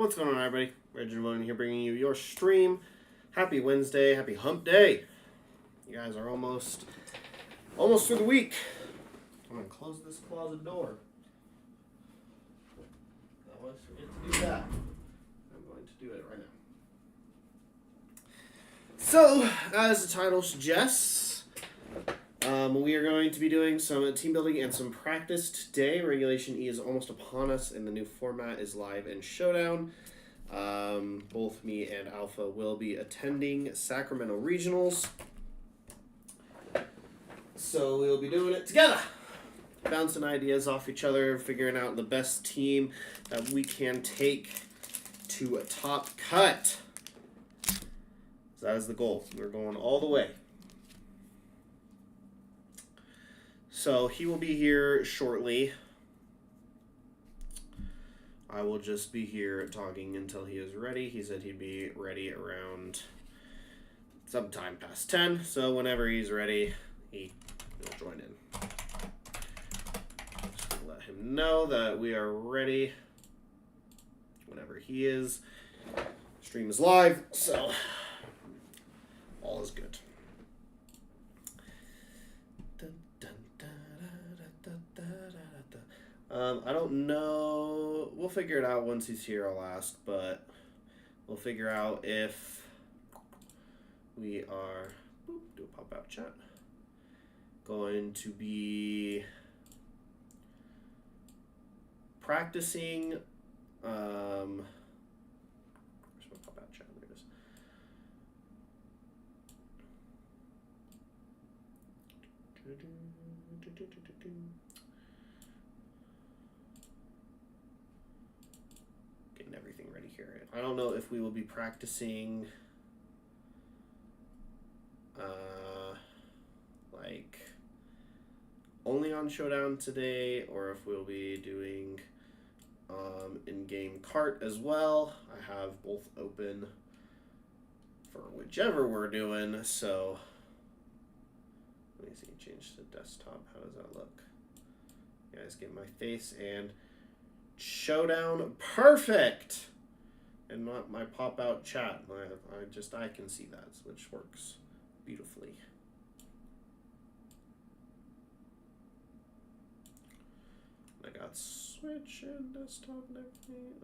What's going on, everybody? Reginald Monin here, bringing you your stream. Happy Wednesday, happy hump day. You guys are almost through the week. I'm going to close this closet door. I always forget to do that. I'm going to do it right now. So, as the title suggests, we are going to be doing some team building and some practice today. Regulation E is almost upon us, and the new format is live and showdown. Both me and Alpha will be attending Sacramento Regionals. So we'll be doing it together. Bouncing ideas off each other, figuring out the best team that we can take to a top cut. So that is the goal. We're going all the way. So he will be here shortly. I will just be here talking until he is ready. He said he'd be ready around sometime past 10. So whenever he's ready, he'll join in. Just gonna let him know that we are ready whenever he is. Stream is live, so all is good. I don't know. We'll figure it out once he's here, I'll ask, but we'll figure out if we are, do a pop-out chat, going to be practicing, where's my pop-out chat? There it is. Getting everything ready here. I don't know if we will be practicing like only on Showdown today, or if we'll be doing in-game cart as well. I have both open for whichever we're doing, so let me see, change to desktop. How does that look? You guys get my face and Showdown, perfect, and not my pop-out chat. I can see that, which works beautifully. I got Switch and desktop and everything.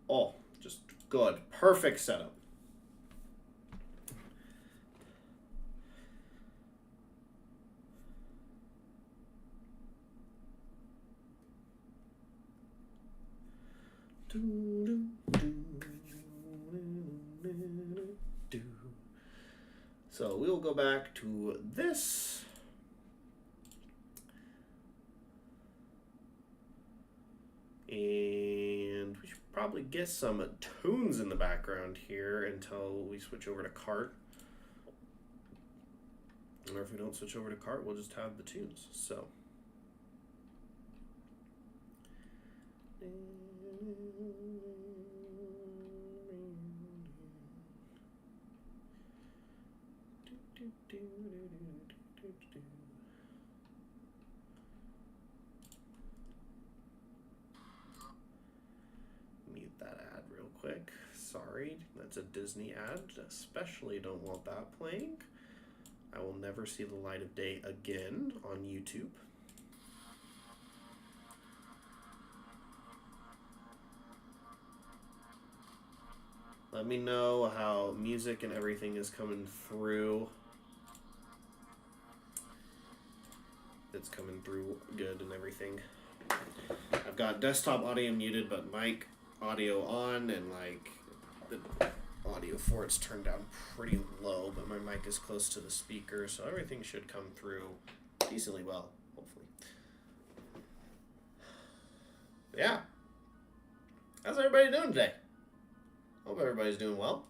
Oh, just good, perfect setup. So we will go back to this. And we should probably get some tunes in the background here until we switch over to cart. Or if we don't switch over to cart, we'll just have the tunes. So. Mute that ad real quick. Sorry, that's a Disney ad. Especially don't want that playing. I will never see the light of day again on YouTube. Let me know how music and everything is coming through. It's coming through good and everything. I've got desktop audio muted, but mic audio on, and like the audio for it's turned down pretty low, but my mic is close to the speaker, so everything should come through decently well, hopefully. Yeah. How's everybody doing today? Hope everybody's doing well.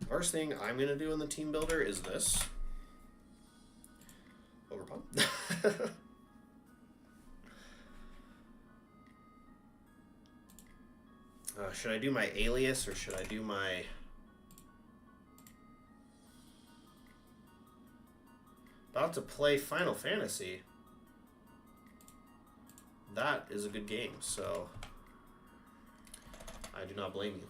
First thing I'm going to do in the team builder is this. Overpump. Should I do my alias or should I do my... About to play Final Fantasy. that is a good game, so I do not blame you.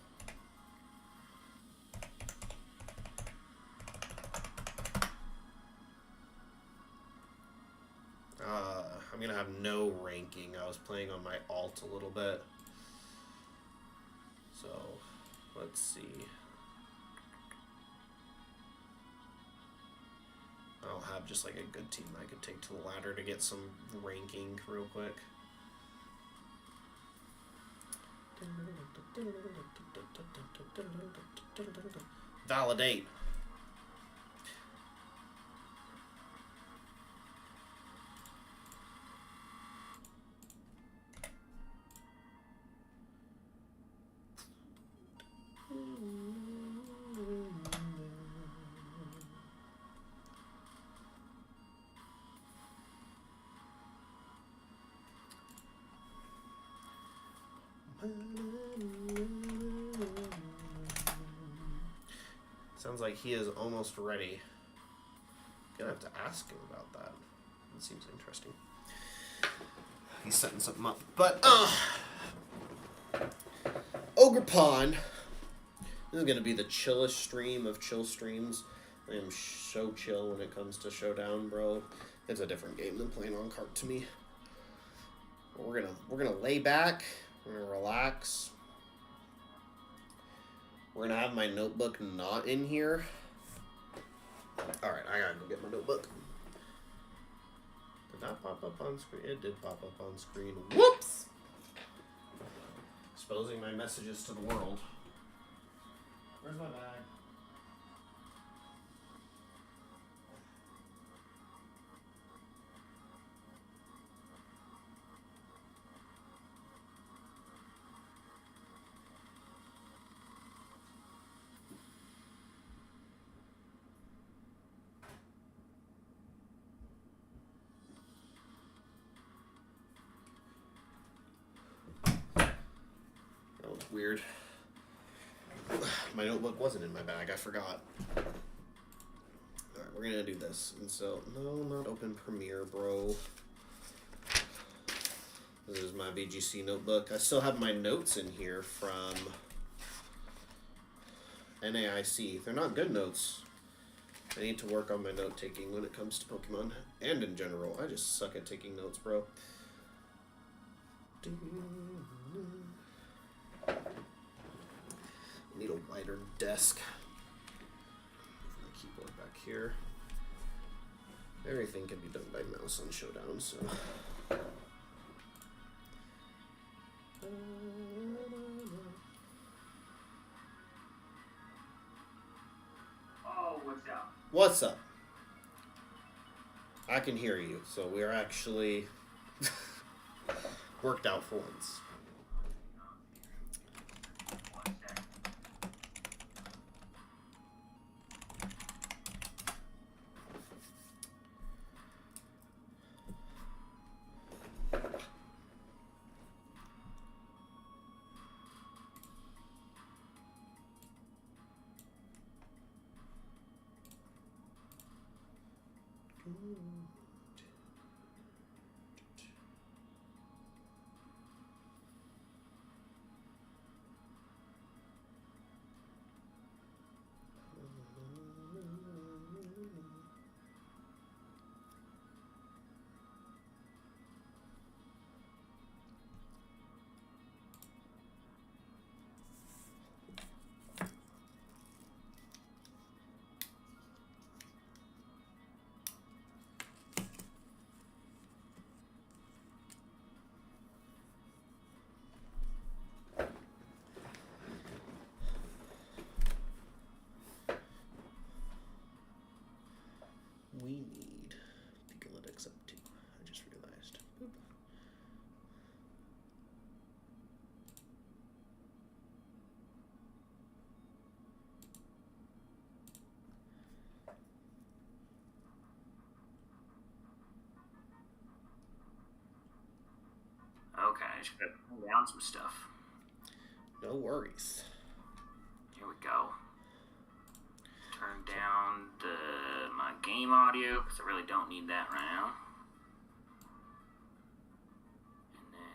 I'm going to have no ranking. I was playing on my alt a little bit. So, let's see. I'll have just like a good team I could take to the ladder to get some ranking real quick. Validate. Sounds like he is almost ready. Gonna have to ask him about that. It seems interesting. He's setting something up. But, Ogre Pond. This is gonna be the chillest stream of chill streams. I am so chill when it comes to Showdown, bro. It's a different game than playing on cart to me. We're gonna lay back. We're gonna relax. We're gonna have my notebook not in here. Alright, I gotta go get my notebook. Did that pop up on screen? It did pop up on screen. Whoops! Exposing my messages to the world. Where's my bag? Weird. My notebook wasn't in my bag. I forgot. Alright, we're gonna do this. And so, no, not open Premiere, bro. This is my VGC notebook. I still have my notes in here from NAIC. They're not good notes. I need to work on my note taking when it comes to Pokemon and in general. I just suck at taking notes, bro. Need a wider desk. My keyboard back here. Everything can be done by mouse on Showdown, so. Oh, what's up? What's up? I can hear you, so we're actually worked out for once. We need Picolytics up too. I just realized. Boop. Okay, I just gotta pull down some stuff. No worries. Here we go. Turn down my game audio because I really don't need that right now. And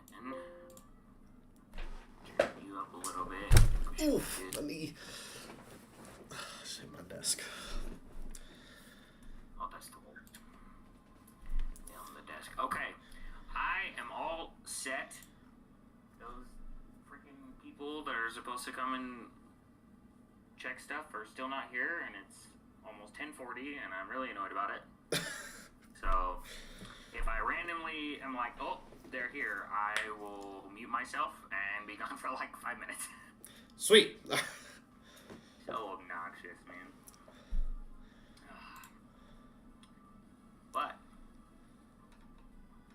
a little bit. Oof, let me save my desk. Oh, that's the whole nail on the desk. Okay, I am all set. Those freaking people that are supposed to come and check stuff are still not here, and it's almost 10:40, and I'm really annoyed about it. So, if I randomly am like, oh, they're here, I will mute myself and be gone for like 5 minutes. Sweet. So obnoxious, man. But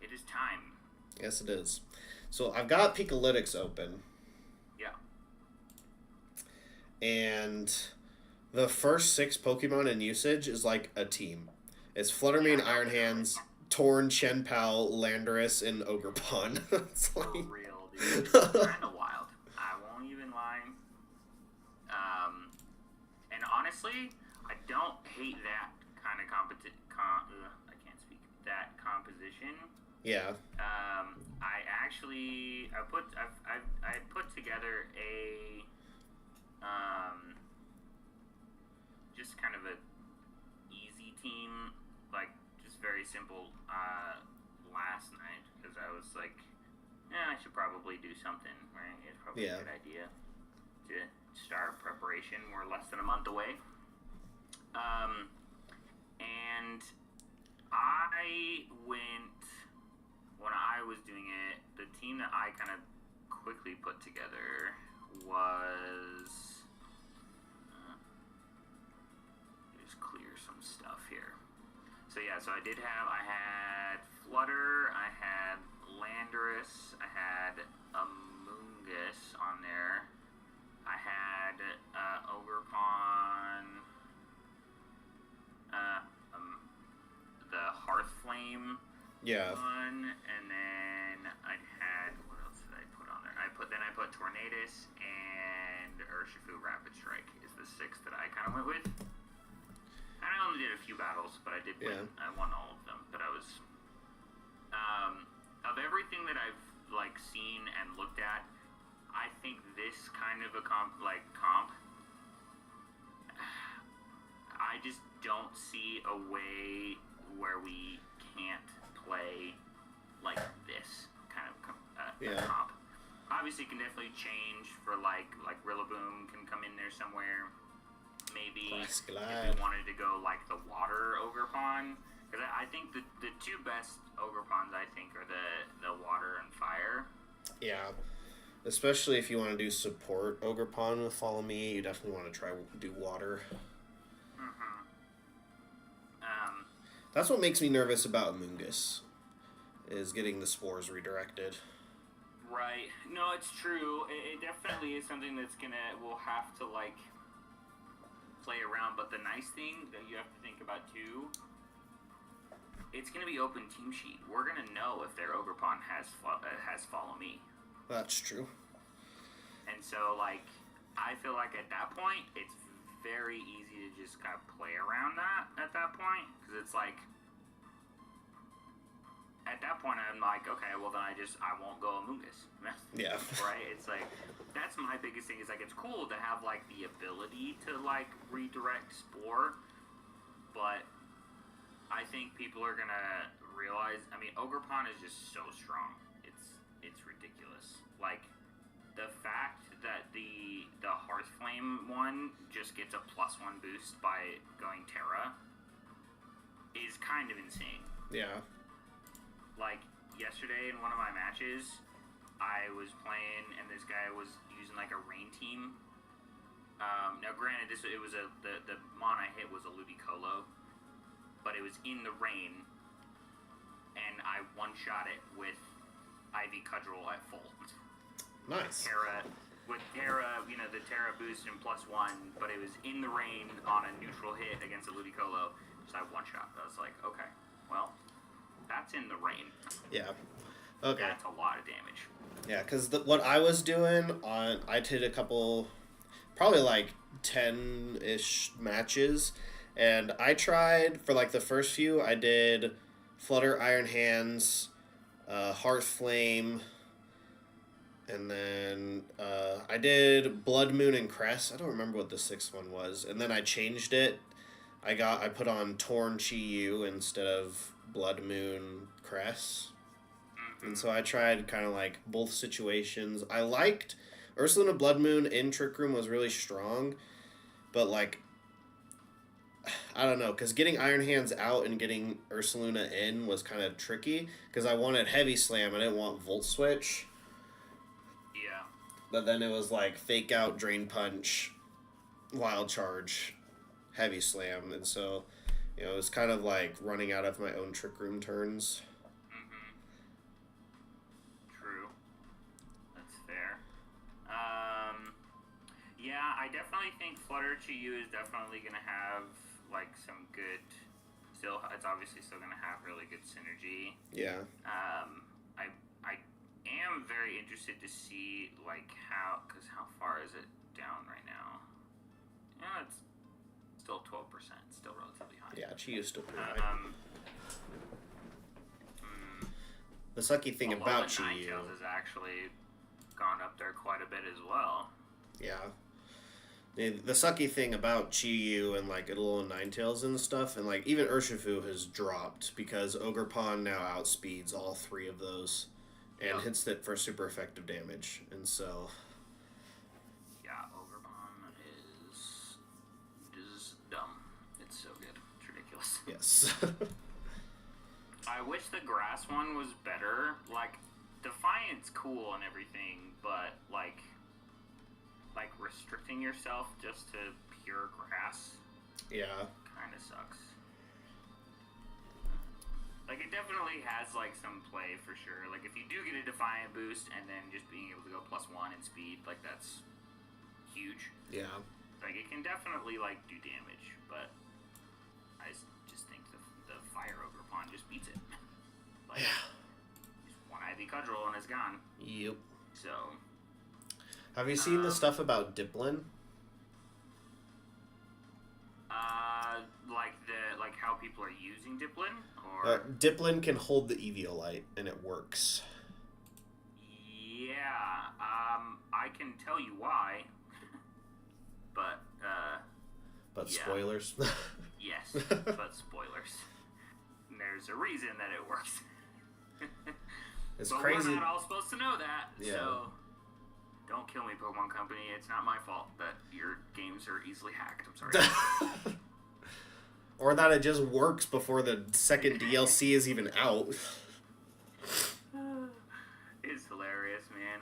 it is time. Yes, it is. So I've got Picolytics open. Yeah. And the first 6 Pokemon in usage is like a team. It's Fluttermane, Iron Hands, Torn, Shenpao, Landorus, and Ogerpon. It's like... For real, dude. It's kind of wild. I won't even lie. And honestly, I don't hate that kind of I can't speak. That composition. Yeah. I put together a just kind of a easy team, like just very simple last night, because I was like, I should probably do something, right? It's probably a good idea to start preparation. We're less than a month away. And I went, when I was doing it, the team that I kind of quickly put together was, just clear some stuff here. So yeah, I had Flutter, I had Landorus, I had Amoonguss on there, I had Ogerpon, the Hearthflame one, and then I had, what else did I put on there? I put Tornadus and Urshifu Rapid Strike is the 6 that I kind of went with. And I only did a few battles, but I did win. I won all of them. But I was, of everything that I've like seen and looked at, I think this kind of a comp, I just don't see a way where we can't play like this kind of comp. Obviously, it can definitely change for like Rillaboom can come in there somewhere. Maybe if we wanted to go like the water Ogerpon, because I think the 2 best Ogerpons I think are the water and fire. Yeah. Especially if you want to do support Ogerpon with Follow Me, you definitely want to try do water. That's what makes me nervous about Amoonguss, is getting the spores redirected. Right. No, it's true. It definitely is something that's we'll have to like play around. But the nice thing that you have to think about too, it's gonna be open team sheet. We're gonna know if their Ogerpon has Follow Me. That's true. And so, like, I feel like at that point, it's very easy to just kind of play around that at that point. Because it's like, at that point, I'm like, okay, well, then I won't go Amoonguss. Yeah. Right? It's like, that's my biggest thing. Is like, it's cool to have, like, the ability to, like, redirect Spore. But I think people are going to realize, I mean, Ogerpon is just so strong. It's ridiculous. Like, the fact that the Hearthflame one just gets a +1 boost by going Terra is kind of insane. Yeah. Like, yesterday in one of my matches, I was playing, and this guy was using, like, a rain team. Now, granted, the mon I hit was a Ludicolo, but it was in the rain, and I one-shot it with Ivy Cudgel at full. Nice. With Terra, the Terra boost and +1, but it was in the rain on a neutral hit against a Ludicolo, so I one-shot. I was like, okay, well, that's in the rain. Yeah. Okay. That's a lot of damage. Yeah, because what I was doing I did a couple, probably like 10-ish matches, and I tried, for like the first few, I did Flutter, Iron Hands, Hearthflame, And then I did Blood Moon and Crest. I don't remember what the sixth one was. And then I changed it. I put on Torn Chi Yu instead of Blood Moon Crest. And so I tried kind of like both situations. I liked Ursuluna Blood Moon in Trick Room was really strong, but like I don't know, because getting Iron Hands out and getting Ursuluna in was kind of tricky because I wanted Heavy Slam. I didn't want Volt Switch. Yeah. But then it was like Fake Out, Drain Punch, Wild Charge, Heavy Slam. And so, you know, it was kind of like running out of my own Trick Room turns. Mm-hmm. True. That's fair. Yeah, I definitely think Flutter Chi Yu is definitely going to have like some good. It's obviously still going to have really good synergy. Yeah. I am very interested to see like because how far is it down right now? Yeah, it's still 12%, still relatively high. Yeah, Chi Yu's still pretty high. The sucky thing about Chi Yu has actually gone up there quite a bit as well. Yeah. The sucky thing about Chi Yu and like Idolo and Ninetales and stuff, and like even Urshifu has dropped because Ogerpon now outspeeds all three of those and hits it for super effective damage. And so. Yeah, Ogerpon is dumb. It's so good. It's ridiculous. Yes. I wish the grass one was better. Like, Defiant's cool and everything, but like restricting yourself just to pure grass. Yeah. Kind of sucks. Like, it definitely has like some play for sure. Like, if you do get a Defiant boost and then just being able to go +1 in speed, like that's huge. Yeah. Like, it can definitely like do damage, but I just think the Fire Ogre Pawn just beats it. Like, just one IV Cudgel and it's gone. Yep. So. Have you seen the stuff about Diplin? Like how people are using Diplin, or Diplin can hold the Eviolite and it works. Yeah, I can tell you why, but But yeah. spoilers. Yes, but spoilers. There's a reason that it works. It's but crazy. We're not all supposed to know that, Yeah. so don't kill me, Pokemon Company. It's not my fault that your games are easily hacked. I'm sorry. Or that it just works before the second DLC is even out. It's hilarious, man.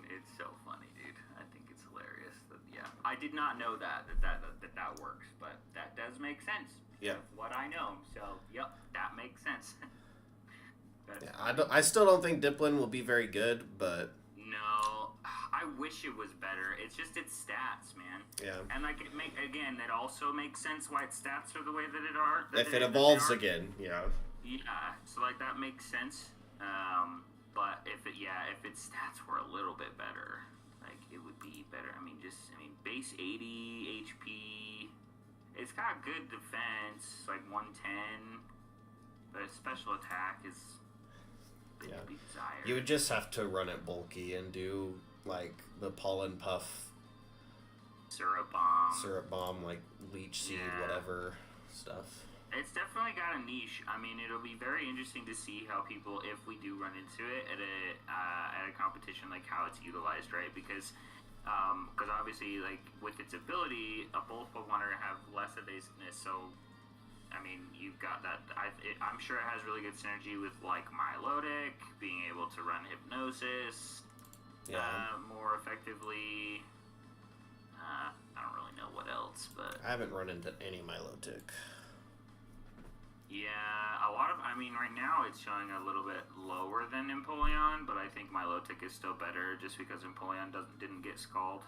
It's so funny, dude. I think it's hilarious. I did not know that works, but that does make sense. Yeah. Of what I know, so yep, that makes sense. Yeah, I still don't think Diplin will be very good, but no, I wish it was better. It's just its stats, man. Yeah. And like that also makes sense why its stats are the way that it are. If it evolves again, yeah. Yeah, so like that makes sense. But if its stats were a little bit better, like it would be better. I mean, base 80 HP. It's got good defense, like 110, but its special attack is to be desired. You would just have to run it bulky and do like the Pollen Puff, Syrup Bomb, like Leech Seed, whatever stuff. It's definitely got a niche. I mean, it'll be very interesting to see how people, if we do run into it at a competition, like how it's utilized, right? Because obviously, like with its ability, both Pokemon are gonna have less evasiveness. So, I mean, you've got that. I'm sure it has really good synergy with like Milotic being able to run Hypnosis more effectively. I don't really know what else, but I haven't run into any Milotic. Yeah, right now it's showing a little bit lower than Empoleon, but I think Milotic is still better just because Empoleon didn't get Scald.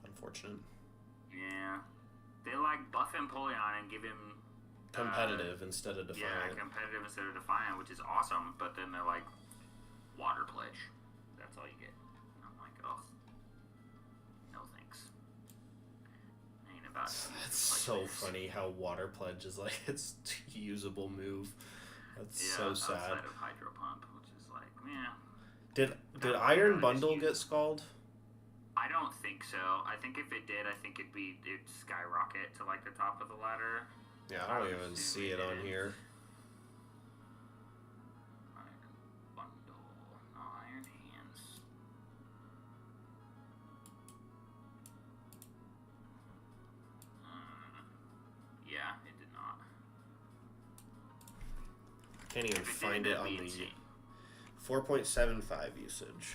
Unfortunate. Yeah. They like buff Empoleon and give him competitive instead of Defiant. Yeah, competitive instead of Defiant, which is awesome, but then they're like Water Pledge. That's all you get. I'm like, oh. No thanks. Ain't about it. It's so funny how Water Pledge is like its usable move. That's so sad. Outside of Hydro Pump, which is like, yeah. Did Iron Bundle get scald? I don't think so. I think if it did, I think it'd skyrocket to like the top of the ladder. Yeah, I don't even see it on here. Iron Bundle, Iron Hands. Yeah, it did not. Can't even find it on the 4.75 usage.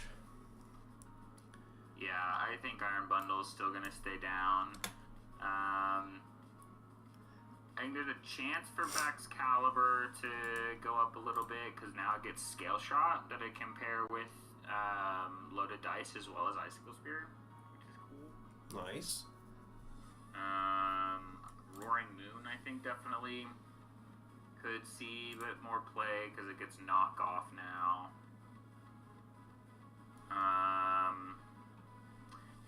Yeah, I think Iron Bundle is still going to stay down. I think there's a chance for Baxcalibur to go up a little bit because now it gets Scale Shot that it can pair with Loaded Dice as well as Icicle Spear, which is cool. Nice. Roaring Moon, I think, definitely could see a bit more play because it gets Knock Off now.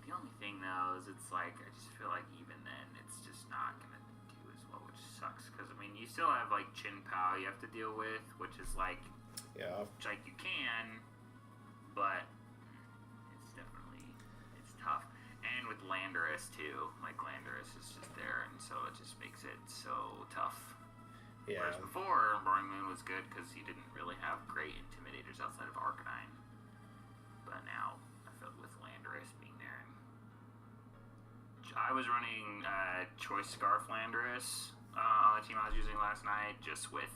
The only thing though is it's like I just feel like even then it's just not gonna do as well, which sucks because I mean you still have like Chin Pao you have to deal with, which is like like you can, but it's tough. And with Landorus too, like Landorus is just there, and so it just makes it so tough. Yeah. Whereas before, Roaring Moon was good because you didn't really have great intimidators outside of Arcanine. But now, I feel with Landorus being there. I was running Choice Scarf Landorus on the team I was using last night, just with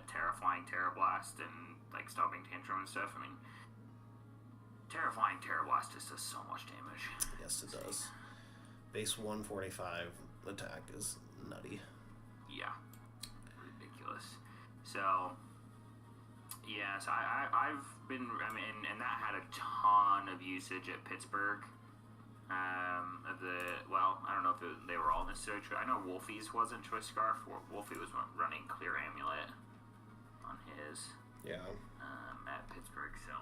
Terraflying Terrablast and like Stomping Tantrum and stuff. I mean, Terraflying Terrablast just does so much damage. Yes, it does. Base 145 attack is nutty. Yeah. Ridiculous. So, yeah, so I've been, I mean, and that had a ton of usage at Pittsburgh. I don't know if they were all necessarily true. I know Wolfie's wasn't Choice Scarf. Wolfie was running Clear Amulet on his. Yeah. At Pittsburgh, so.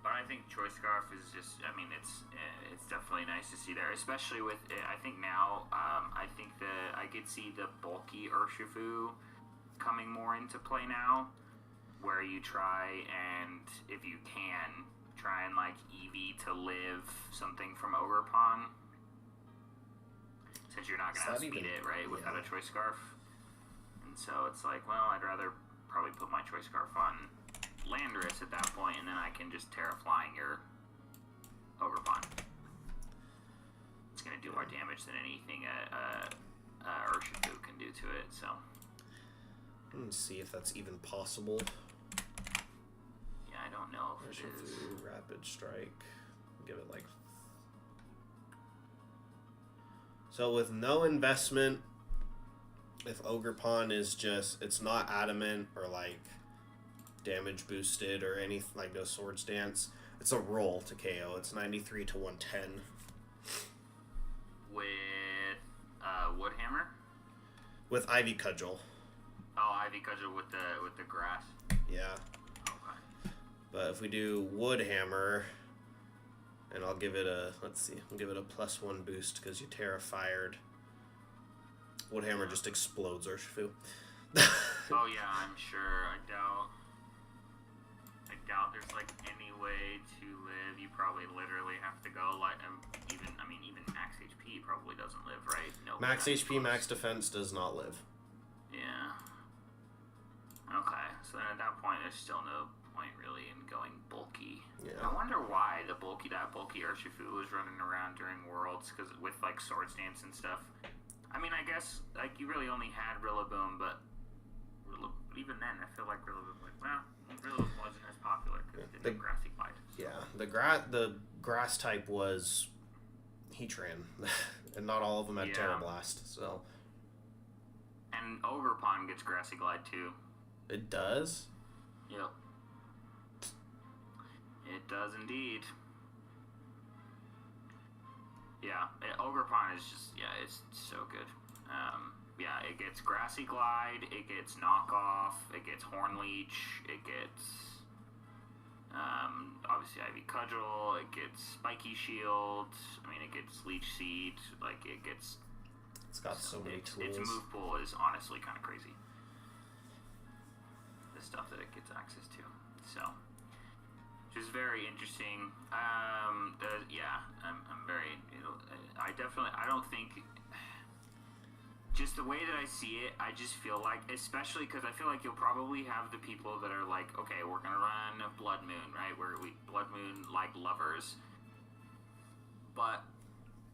But I think Choice Scarf is just, I mean, it's definitely nice to see there, especially with, I think now, I think that I could see the bulky Urshifu coming more into play now, where you try and, if you can, try and like Eevee to live something from Ogerpon, since you're not going to outspeed it, right, without a Choice Scarf. And so it's like, well, I'd rather probably put my Choice Scarf on Landorus at that point, and then I can just Terraflying your Ogerpon. It's going to do more damage than anything Urshifu can do to it, so. Let's see if that's even possible. Yeah, I don't know if it is. Rapid Strike. Give it like... So with no investment, if Ogerpon is just, it's not adamant or like damage boosted or anything, like no Swords Dance, it's a roll to KO. It's 93 to 110. With Woodhammer? With Ivy Cudgel. Oh, Ivy Cudgel with the grass. Yeah. Okay. But if we do Woodhammer, and I'll give it a, let's see, I'll give it a +1 boost because you Terra-Fired. Woodhammer just explodes Urshifu. Oh yeah, I'm sure. I doubt there's like any way to live. You probably literally have to go like even max HP probably doesn't live, right? No. Max HP, max defense does not live. Yeah. Okay, so then at that point, there's still no point really in going bulky. Yeah. I wonder why that bulky Urshifu was running around during Worlds, because with like Swords Dance and stuff. I mean, I guess like you really only had Rillaboom, but even then, I feel like Rillaboom wasn't as popular because it didn't have Grassy Glide. So. Yeah, the grass type was Heatran, and not all of them had Terra Blast. So. And Ogerpon gets Grassy Glide too. It does? Yep. It does indeed. Yeah, Ogerpon is just, it's so good. It gets Grassy Glide, it gets Knockoff, it gets Horn Leech, it gets, obviously Ivy Cudgel, it gets Spiky Shield, it gets Leech Seed, It's got so many tools. Its move pool is honestly kind of crazy. The stuff that it gets access to. So, which is very interesting. I'm very, I don't think, just the way that I see it, I just feel like, especially because I feel like you'll probably have the people that are like, okay, we're going to run Blood Moon, right? Blood Moon, like, lovers. But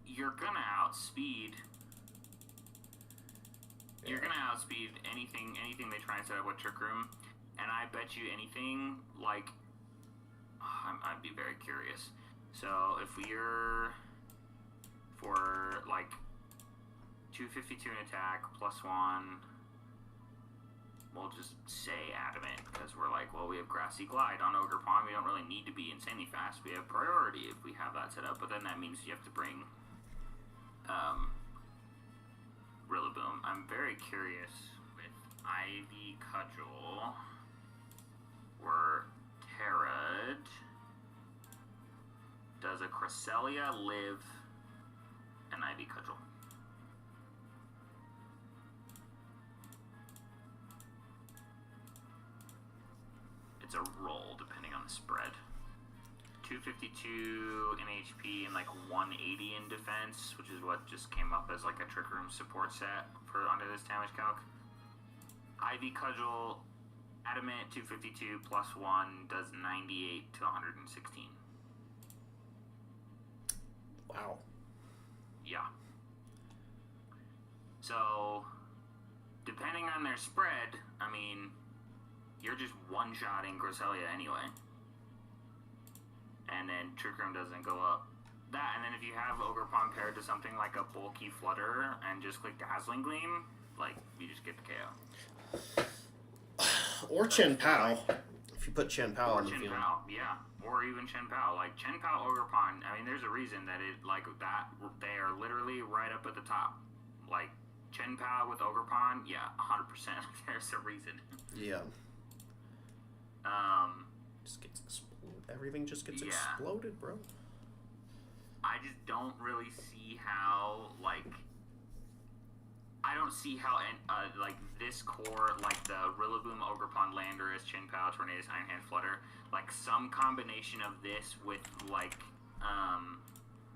you're going to outspeed... Yeah. You're going to outspeed anything they try and set up with Trick Room. And I bet you anything, like... I'd be very curious. So, if we're... For, like... 252 in attack, +1. We'll just say Adamant, because we're like, well, we have Grassy Glide on Ogre Pond. We don't really need to be insanely fast. We have priority if we have that set up, but then that means you have to bring Rillaboom. I'm very curious with Ivy Cudgel or Terrad. Does a Cresselia live an Ivy Cudgel? It's a roll, depending on the spread. 252 in HP and like 180 in defense, which is what just came up as like a Trick Room support set for under this damage calc. Ivy Cudgel, Adamant 252 +1 does 98 to 116. Wow. Yeah. So, depending on their spread, I mean, you're just one-shotting Cresselia anyway. And then Trick Room doesn't go up. That, and then if you have Ogre Pond paired to something like a bulky Flutter and just click Dazzling Gleam, like, you just get the KO. Or Chen Pao. If you put Chen Pao on the field. Pao, yeah. Or even Chen Pao. Like, Chen Pao, Ogre Pond, I mean, there's a reason that it, like, that, they are literally right up at the top. Like, Chen Pao with Ogre Pond, yeah, 100%. There's a reason. Yeah. Just gets exploded. Everything just gets exploded, bro. I just don't really see how, like, I don't see how, like, this core, like, the Rillaboom, Ogre Pond, Landorus, Chen Pao, Tornadus, Iron Hand, Flutter, like, some combination of this with, like,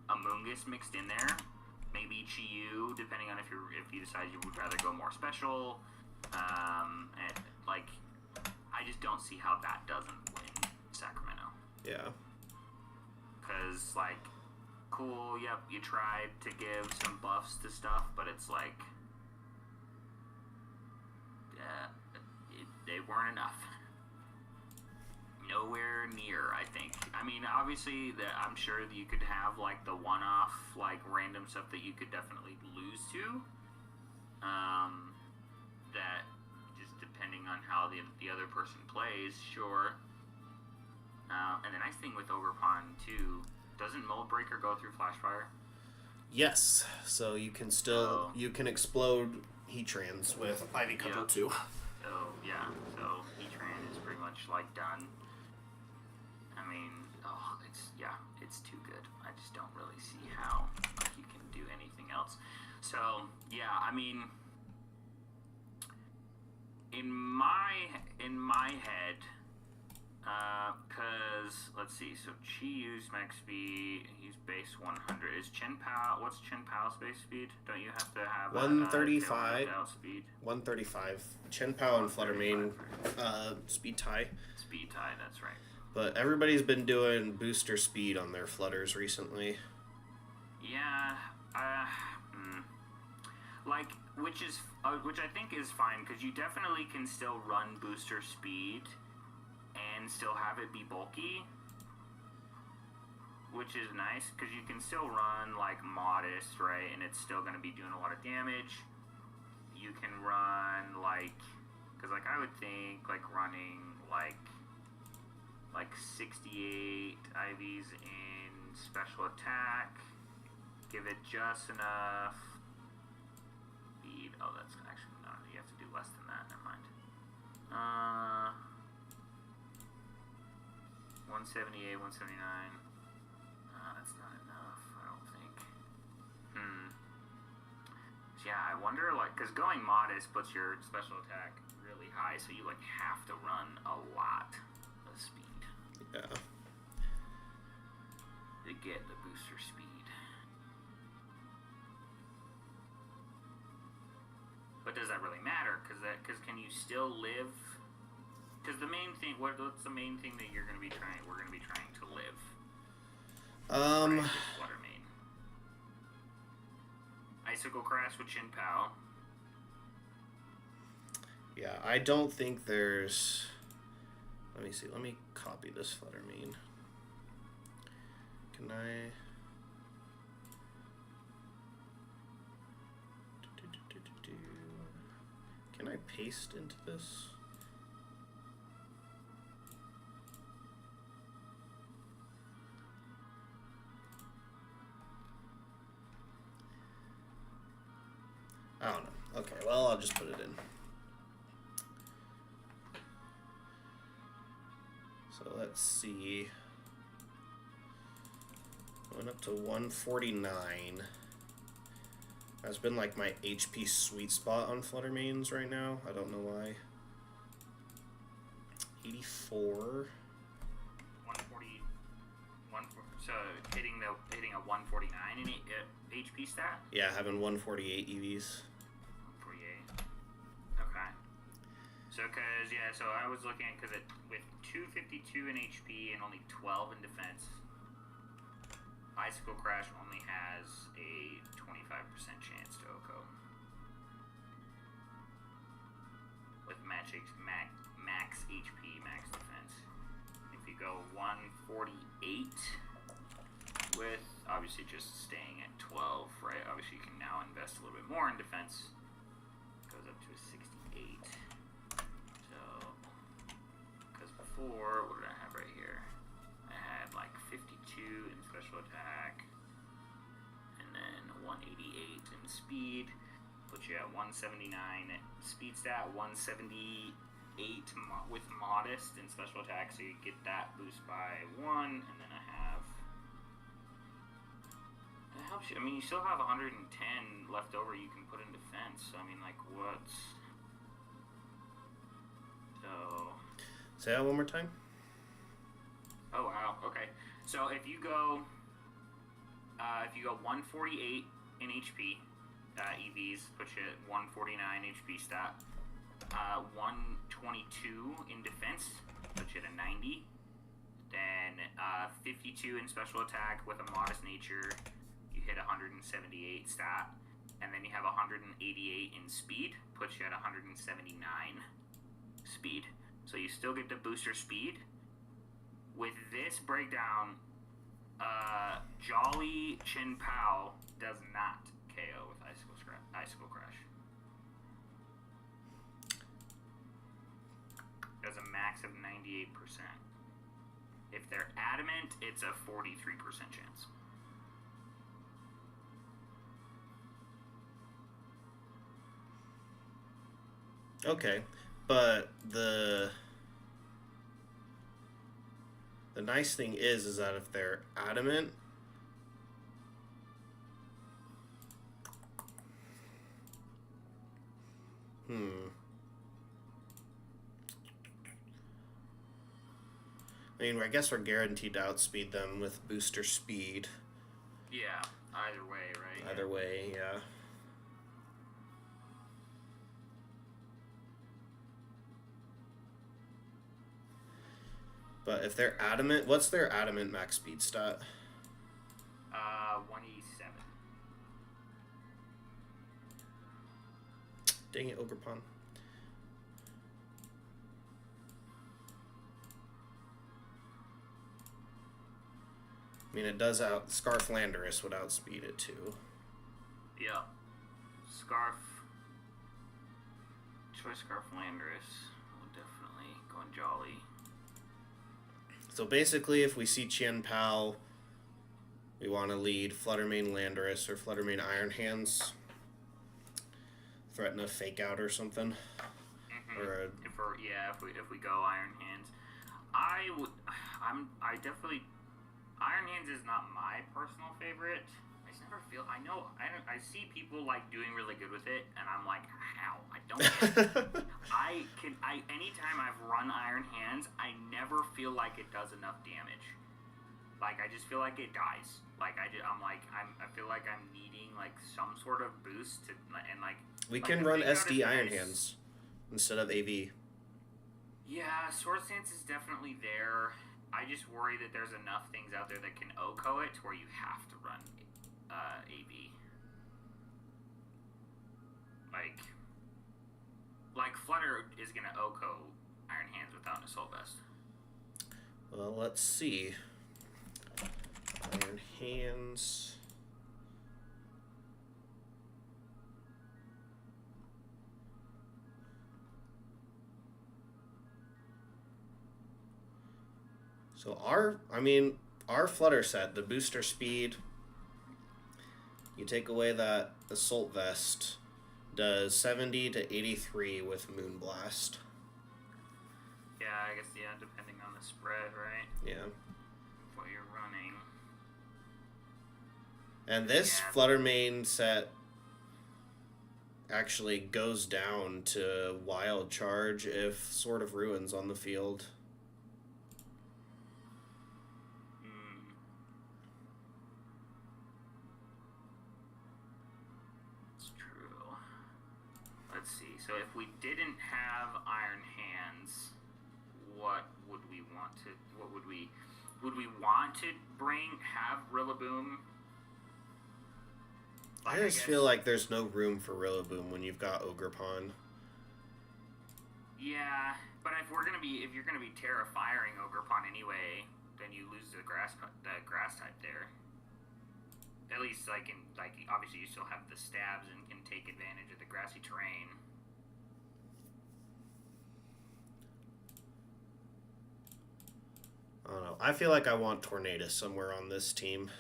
Amoonguss mixed in there, maybe Chi-Yu, depending on if you decide you would rather go more special, and, like, I just don't see how that doesn't win Sacramento. Yeah. Because, like, cool, yep, you tried to give some buffs to stuff, but it's like, they weren't enough. Nowhere near, I think. I mean, obviously, I'm sure that you could have, like, the one-off, like, random stuff that you could definitely lose to. That, just depending on how the other person plays, sure. And the nice thing with Ogre Pond, too, doesn't Mold Breaker go through Flashfire? Yes. So you can still, you can explode Heatrans with Ivy Cudgel, too. So, yeah. So, Heatran is pretty much, like, done. I mean, it's too good. I just don't really see how, like, you can do anything else. So, yeah, I mean, in my head, because, let's see, so Chi-Yu's max speed, he's base 100. Is Chen Pao, what's Chen Pao's base speed? Don't you have to have 135 speed? 135. Chen Pao and Fluttermane, speed tie. Speed tie, that's right. But everybody's been doing booster speed on their Flutters recently. Yeah, like, which I think is fine, because you definitely can still run booster speed and still have it be bulky, which is nice, because you can still run, like, Modest, right, and it's still going to be doing a lot of damage. You can run, like, because, like, I would think, like, running, like 68 IVs in special attack, give it just enough speed. Oh, that's actually not, you have to do less than that, never mind. 178, 179. That's not enough, I don't think. So yeah, I wonder, like, because going Modest puts your special attack really high, so you, like, have to run a lot of speed. Yeah. to get the booster speed. But does that really matter? Because can you still live? Because the main thing, what's the main thing that you're going to be trying? We're going to be trying to live. Right, Flutter Mane. Icicle Crash with Chin Pao. Yeah, I don't think there's... Let me see. Let me copy this Flutter Mane. Can I... Can I paste into this? I don't know. Okay, well, I'll just put it in. So let's see. Going up to 149. That's been like my HP sweet spot on Flutter Manes right now. I don't know why. 84. 140. So hitting a 149 in HP stat. Yeah, having 148 EVs. 148. Okay. So I was looking at with 252 in HP and only 12 in defense. Icicle Crash only has a 25% chance to OHKO. With max HP, max defense. If you go 148 with, obviously just staying at 12, right? Obviously you can now invest a little bit more in defense. Goes up to a 68. So, because before, what did I have right here? I had like 52 in special attack, and then 188 in speed, put you at 179 speed stat, 178 with modest in special attack, so you get that boost by 1, and then I have, that helps you, I mean, you still have 110 left over you can put in defense, so I mean, like, what's, so... Say that one more time? Oh, wow, okay. So if you go 148 in HP, EVs put you at 149 HP stat. 122 in defense put you at a 90. Then 52 in special attack with a modest nature, you hit 178 stat. And then you have 188 in speed, puts you at 179 speed. So you still get the booster speed. With this breakdown, Jolly Chin Pao does not KO with Icicle Crash. Does a max of 98%. If they're adamant, it's a 43% chance. Okay, but the nice thing is that if they're adamant, I mean, I guess we're guaranteed to outspeed them with booster speed. Yeah, either way, right? Either way, yeah. But if they're adamant, what's their adamant max speed stat? 187. Dang it, Ogrepon. I mean, it does Scarf Landorus would outspeed it too. Yeah. Choice Scarf Landorus will definitely go on Jolly. So basically, if we see Chien Pao, we want to lead Flutter Mane Landorus or Flutter Mane Iron Hands. Threaten a fake out or something. Mm-hmm. Or if we go Iron Hands, I definitely, Iron Hands is not my personal favorite. I just never feel, I see people like doing really good with it, and I'm like, how? I don't get it. anytime I've run Iron Hands, I never feel like it does enough damage. Like, I just feel like it dies. Like, I feel like I'm needing, like, some sort of boost to, and, like... We like, can the run Vanguard SD is Iron nice. Hands instead of AV. Yeah, Sword Stance is definitely there. I just worry that there's enough things out there that can OHKO it to where you have to run AV. Like Flutter is going to OHKO Iron Hands without an Assault Vest. Well, let's see. Iron Hands. So our Flutter set, the booster speed, you take away that Assault Vest, does 70 to 83 with Moonblast. Yeah, I guess, depending on the spread, right? Yeah. What you're running. And this Flutter main set actually goes down to Wild Charge if Sword of Ruin's on the field. It's true. Let's see. So if we didn't have Iron Hands, what would we want to... Would we want to have Rillaboom? I just feel like there's no room for Rillaboom when you've got Ogerpon. Yeah, but if you're gonna be Terra Firing Ogerpon anyway, then you lose the grass type there. At least obviously you still have the stabs and can take advantage of the grassy terrain. I don't know. I feel like I want Tornadus somewhere on this team.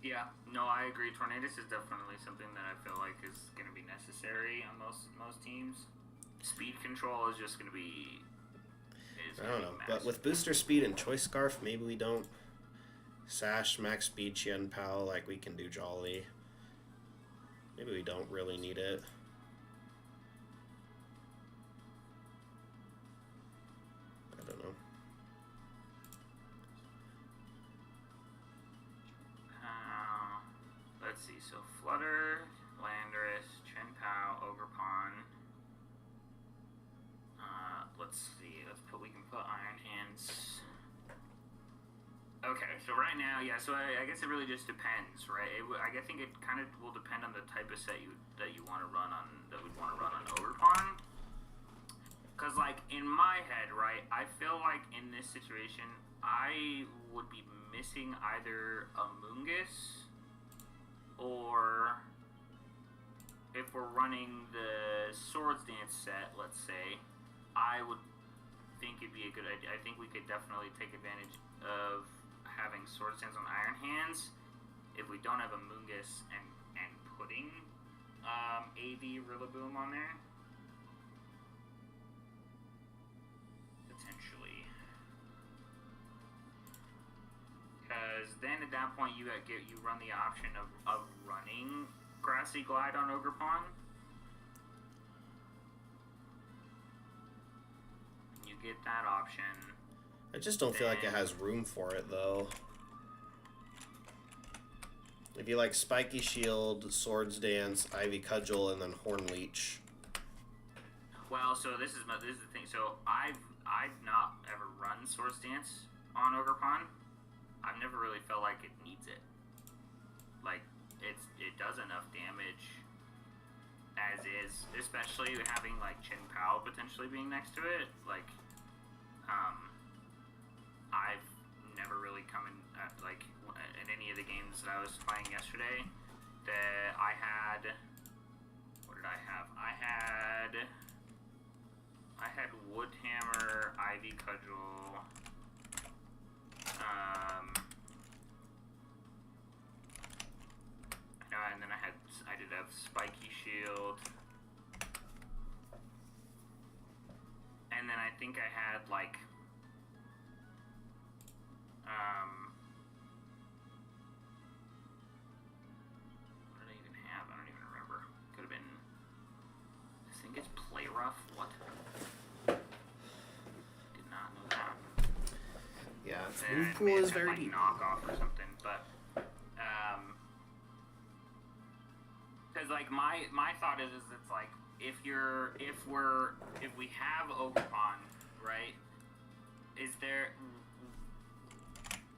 Yeah, no, I agree. Tornadus is definitely something that I feel like is going to be necessary on most teams. Speed control is just going to be... I don't know, but with booster speed and Choice Scarf, maybe we don't. Sash, max speed, Chien Pao, like we can do Jolly. Maybe we don't really need it. I don't know. Let's see, so Flutter, Landorus, Chien Pao, Ogerpon. Let's see, we can put Iron Hands. Okay, so right now, so I guess it really just depends, right? I think it kind of will depend on the type of set that we'd want to run on Ogerpon. Because, like, in my head, right, I feel like in this situation, I would be missing either a Moongus, or if we're running the Swords Dance set, let's say, I would think it'd be a good idea. I think we could definitely take advantage of having Swords Dance on Iron Hands if we don't have a Moongus and putting AV Rillaboom on there. Potentially. Because then at that point you run the option of running Grassy Glide on Ogerpon. You get that option. I just don't feel like it has room for it, though. If you like Spiky Shield, Swords Dance, Ivy Cudgel, and then Horn Leech. Well, so this is the thing. So I've not ever run Swords Dance on Ogerpon. I've never really felt like it needs it. Like it does enough damage as is, especially having like Chien Pao potentially being next to it. Like, I've never really come in in any of the games that I was playing yesterday. That I had. What did I have? I had Woodhammer, Ivy Cudgel. And then I did have Spiky Shield. And then I think I had like what did I even have? I don't even remember. Could have been, I think it's Play Rough. What? Did not know that. Yeah, Move pool is very deep. Knockoff or something, but because like my thought is it's like if we have Ogerpon, right? Is there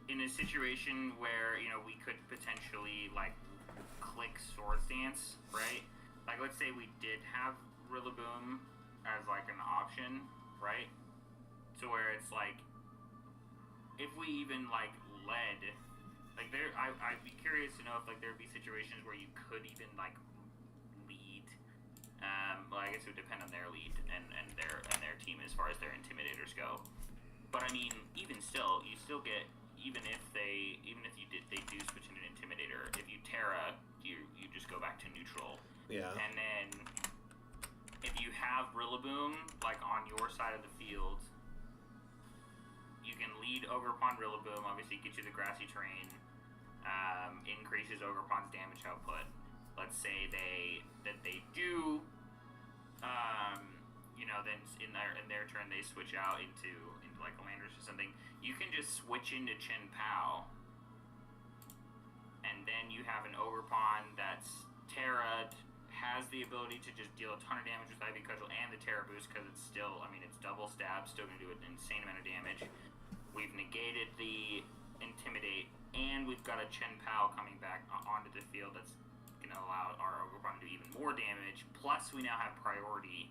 in a situation where we could potentially like click Swords Dance, right? Like let's say we did have Rillaboom as like an option, right? So where it's like, if we even like led, like I'd be curious to know if like there'd be situations where you could even like lead. Well, I guess it would depend on their lead and their team as far as their intimidators go. But I mean, even still, you still get even if they do switch into an intimidator. If you Terra, you just go back to neutral. Yeah. And then if you have Rillaboom like on your side of the field, you can lead Ogerpon Rillaboom, obviously get you the grassy terrain, increases Ogerpon's damage output. Let's say they do, then in their turn they switch out into like a Landorus or something. You can just switch into Chen Pao, and then you have an Ogerpon that's Terra, has the ability to just deal a ton of damage with Ivy Cudgel and the Terra boost because it's still, it's double stab, still going to do an insane amount of damage. We've negated the Intimidate, and we've got a Chen Pao coming back onto the field that's going to allow our Ogerpon to do even more damage. Plus, we now have priority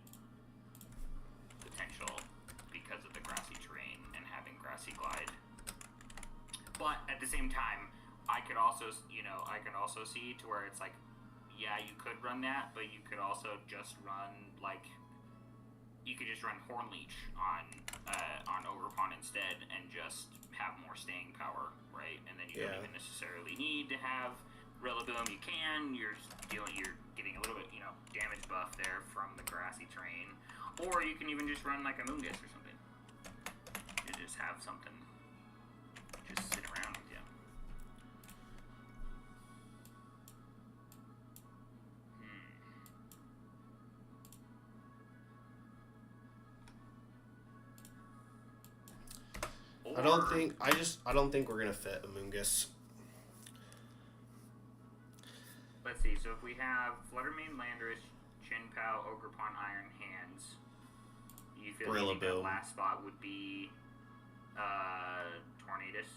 potential because of the grassy terrain and having grassy glide. But at the same time, I could also see to where it's like, yeah, you could run that, but you could also just run Horn Leech on Ogerpon instead and just have more staying power, right? And then you don't even necessarily need to have Rillaboom. You can. You're getting a little bit damage buff there from the grassy terrain, or you can even just run like a Moongus or something. You just have something just sit around with you. I don't think we're gonna fit a Moongus. Let's see. So if we have Fluttermane, Landorus, Chen Pao, Ogerpon, Iron Hands, you feel like that last spot would be Tornadus?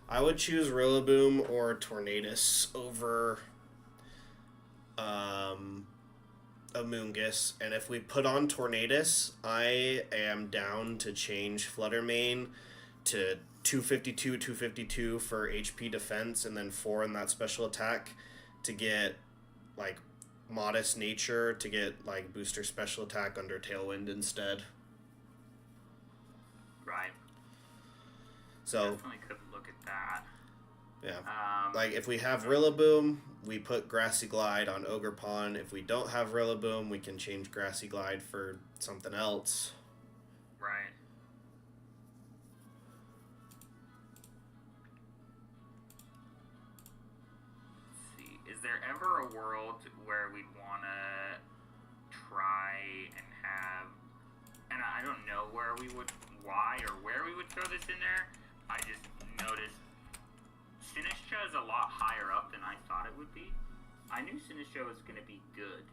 I would choose Rillaboom or Tornadus over a Moongus, and if we put on Tornadus, I am down to change Fluttermane to 252 for HP defense, and then 4 in that special attack to get like Modest Nature to get like booster special attack under Tailwind instead. Right. So definitely could look at that. Yeah. Like if we have Rillaboom, we put Grassy Glide on Ogerpon. If we don't have Rillaboom, we can change Grassy Glide for something else. Right. Is there ever a world where we'd want to try and have, and I don't know why or where we would throw this in there, I just noticed Sinistcha is a lot higher up than I thought it would be. I knew Sinistcha was going to be good,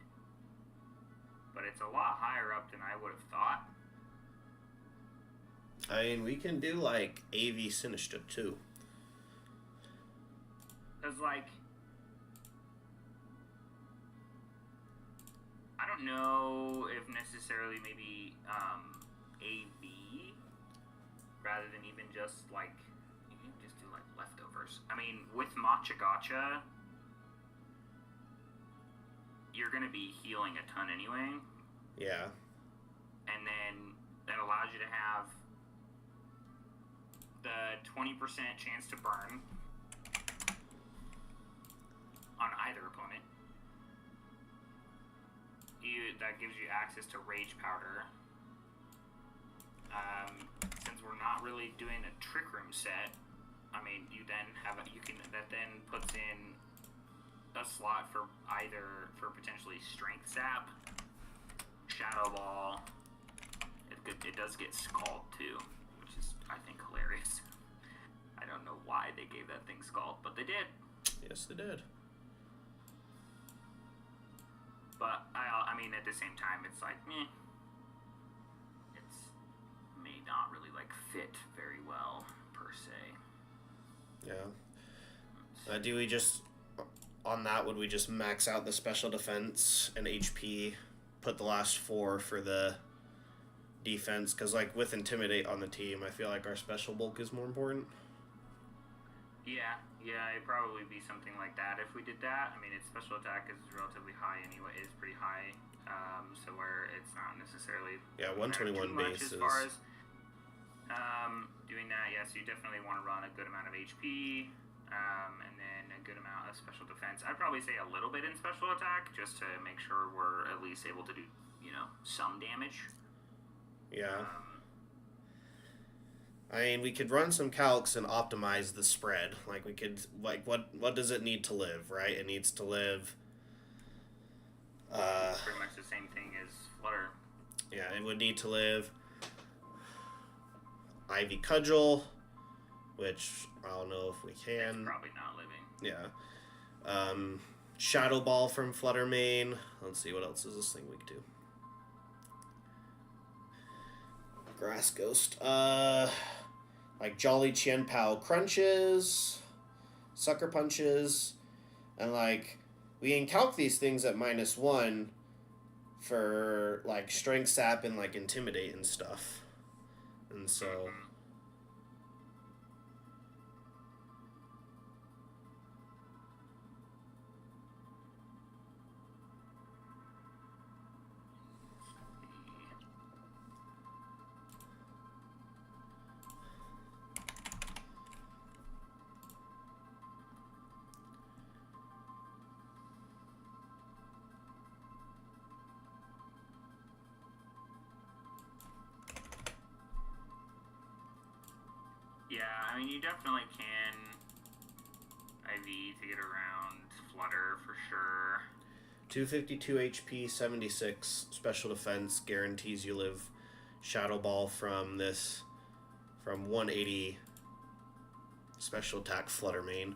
but it's a lot higher up than I would have thought. I mean, we can do like AV Sinistcha too. Because like, I don't know if necessarily maybe AV rather than even just like, you can just do like leftovers. I mean, with Matcha Gotcha, you're going to be healing a ton anyway. Yeah. And then that allows you to have the 20% chance to burn on either opponent. That gives you access to Rage Powder. Since we're not really doing a Trick Room set, I mean, that then puts in a slot for potentially Strength Sap, Shadow Ball. It does get Scald too, which is I think hilarious. why they gave that thing Scald, but they did. Yes, they did. But I mean, at the same time, it's like, it's may not really like fit very well per se. Yeah. Do we just on that? Would we just max out the special defense and HP? Put the last 4 for the defense, because like with Intimidate on the team, I feel like our special bulk is more important. Yeah, it'd probably be something like that if we did that. I mean, its special attack is relatively high anyway. It is pretty high, so where it's not necessarily 121 base as far as doing that. Yes, you definitely want to run a good amount of HP, and then a good amount of special defense. I'd probably say a little bit in special attack just to make sure we're at least able to do some damage. Yeah. I mean, we could run some calcs and optimize the spread. Like, we could, like, what does it need to live, right? It needs to live... pretty much the same thing as Flutter. Yeah, it would need to live Ivy Cudgel, which I don't know if we can. It's probably not living. Yeah. Shadow Ball from Flutter main. Let's see, what else is this thing weak to? Grass Ghost. Like Jolly Chien Pao crunches, sucker punches, and like we can calc these things at -1 for like strength sap and like intimidate and stuff. And so yeah, I mean, you definitely can IV to get around Flutter for sure. 252 HP, 76 special defense guarantees you live Shadow Ball from 180 special attack Flutter main,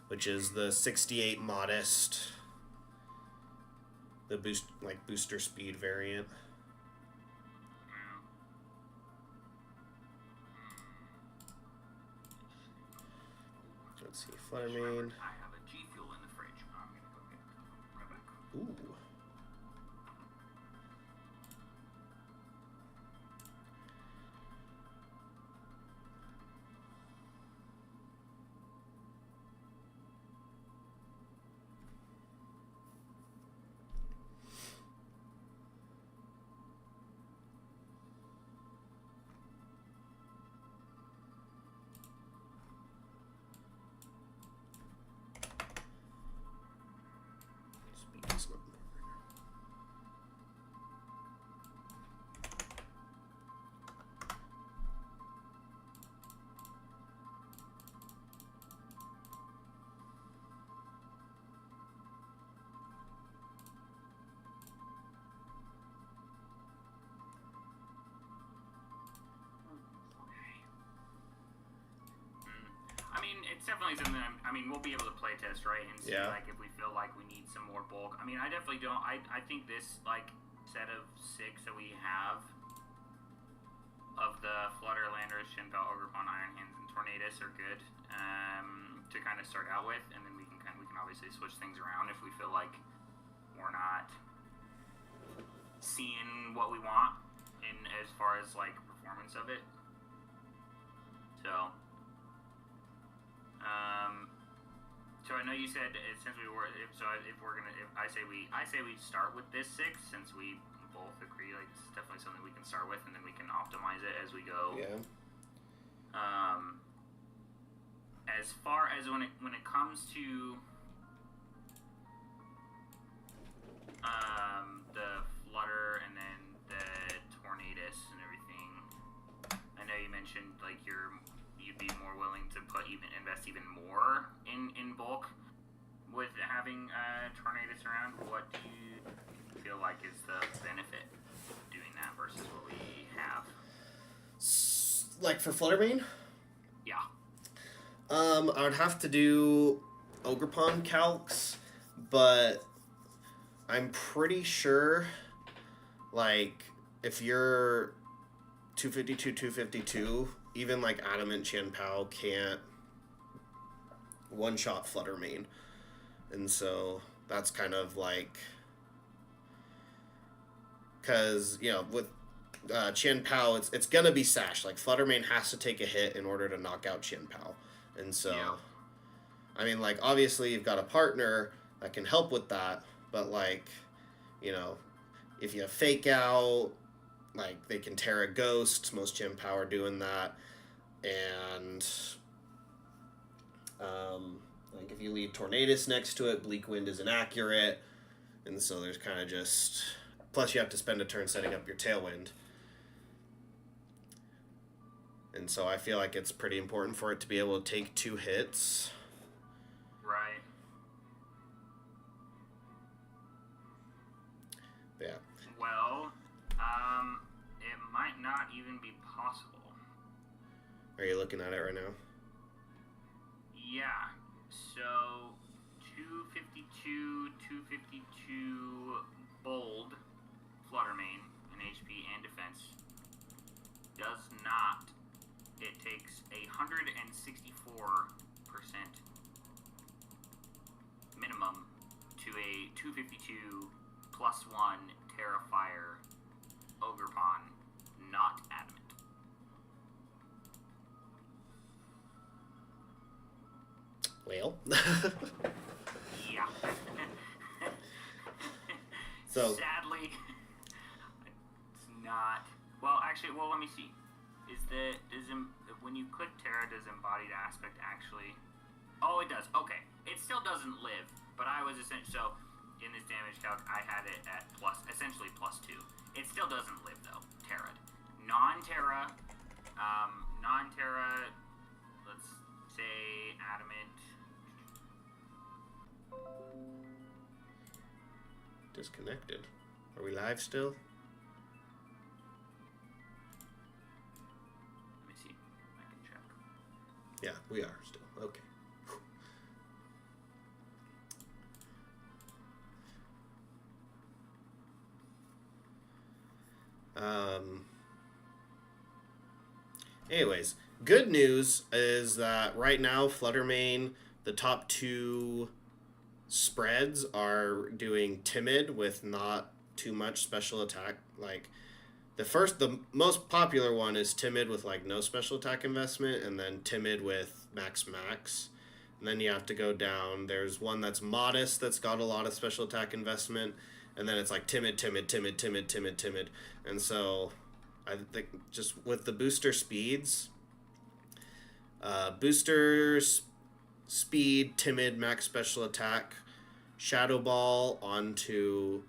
which is the 68 modest, the booster speed variant. Let's see, Flutter main. I have a G Fuel in the fridge. I'm gonna go get it right back. Ooh. Speed is not important. I mean, it's definitely something. I mean, we'll be able to play test, right, and see like if we feel like we need some more bulk. I mean, I definitely don't. I think this like set of 6 that we have of the Flutter, Landers, Shinpao, Ogrepon, Iron Hands, and Tornadus are good to kind of start out with, and then we can obviously switch things around if we feel like we're not seeing what we want in as far as like performance of it. So. So I know you said since we were if we're gonna I say we start with this 6 since we both agree like it's definitely something we can start with and then we can optimize it as we go. Yeah. As far as when it comes to the Flutter and then the Tornadus and everything, I know you mentioned like you'd be more willing to invest even more in bulk with having Tornadus around. What do you feel like is the benefit of doing that versus what we have? Like for Flutter main? Yeah. I would have to do Ogerpon calcs, but I'm pretty sure, like, if you're 252, 252, even, like, Adamant Chien-Pao can't one-shot Flutter Mane. And so that's kind of like... Because, you know, with Chien-Pao, it's going to be Sash. Like, Flutter Mane has to take a hit in order to knock out Chien-Pao. And so, yeah. I mean, like, obviously you've got a partner that can help with that, but, like, you know, if you fake out, like, they can Terra Ghost. Most Chien-Pao are doing that. And, like, if you leave Tornadus next to it, Bleak Wind is inaccurate. And so there's kind of just... Plus you have to spend a turn setting up your Tailwind. And so I feel like it's pretty important for it to be able to take 2 hits. Right. Yeah. Well, it might not even be possible. Are you looking at it right now? Yeah. So, 252, 252 bold Flutter Mane in HP and defense does not. It takes 164% minimum to a 252 +1 Terrifier Ogerpon, not Adamant. Well. Yeah. So sadly, it's not. Well, actually, let me see. When you click Terra, does Embodied Aspect actually? Oh, it does. Okay, it still doesn't live, but I was essentially in this damage calc, I had it at essentially +2. It still doesn't live though. Terra, non-Terra. Let's say Adamant. Disconnected. Are we live still? Let me see. I can check. Yeah, we are still. Okay. Anyways, good news is that right now, Flutter Mane, the top 2 spreads are doing Timid with not too much special attack. Like, the most popular one is Timid with, like, no special attack investment, and then Timid with max. And then you have to go down. There's one that's Modest that's got a lot of special attack investment, and then it's like Timid. And so I think just with the booster speeds, speed, Timid, max special attack, Shadow Ball onto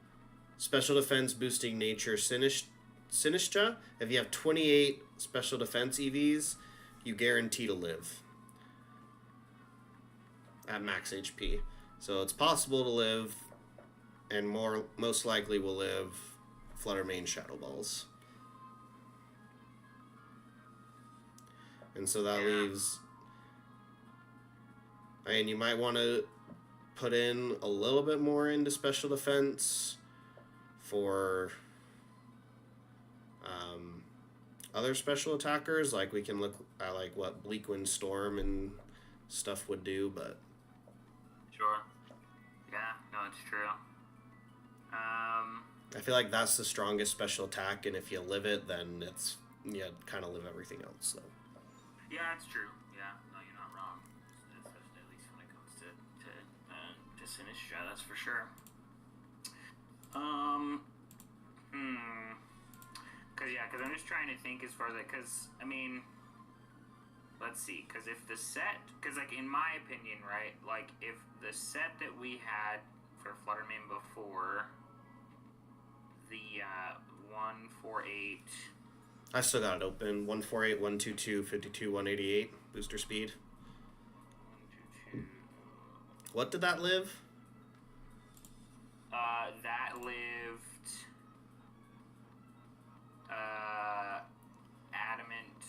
special defense boosting nature Sinistra. If you have 28 special defense EVs, you guarantee to live at max HP. So it's possible to live, and most likely will live Flutter Mane Shadow Balls. And so that leaves... I mean, you might want to put in a little bit more into special defense for other special attackers. Like, we can look at, like, what Bleak Wind Storm and stuff would do, but... Sure. Yeah, no, it's true. I feel like that's the strongest special attack, and if you live it, then it's... you kind of live everything else, so... Yeah, it's true. Yeah, no, you're not wrong. Especially at least when it comes to Sinistra, that's for sure. Because I'm just trying to think as far as like, because I mean, let's see, because if the set, because like in my opinion, right, like if the set that we had for Flutter Mane before, the 148. I still got it open. 148, 122, 52, 188 booster speed. 122. What did that live? That lived Adamant,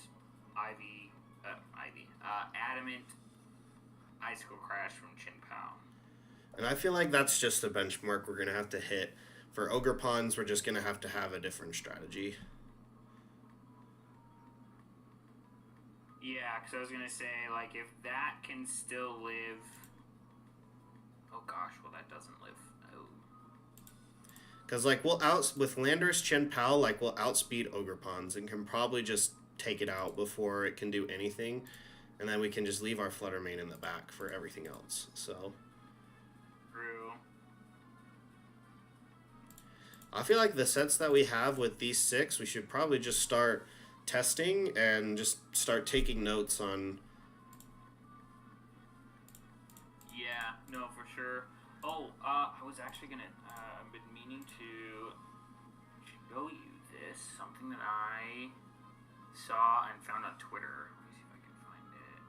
Adamant, Icicle Crash from Chin Pao. And I feel like that's just the benchmark we're going to have to hit. For Ogre Pawns, we're just going to have a different strategy. Yeah, because I was going to say, like, if that can still live... Oh, gosh, well, that doesn't live. Oh. Because, like, with Landorus Chen Pao, like, we'll outspeed Ogre Pawns and can probably just take it out before it can do anything. And then we can just leave our Flutter Mane in the back for everything else, so... True. I feel like the sets that we have with these 6, we should probably just start testing and just start taking notes on. Yeah, no, for sure. Oh, I was actually gonna, I've been meaning to show you this, something that I saw and found on Twitter. Let me see if I can find it.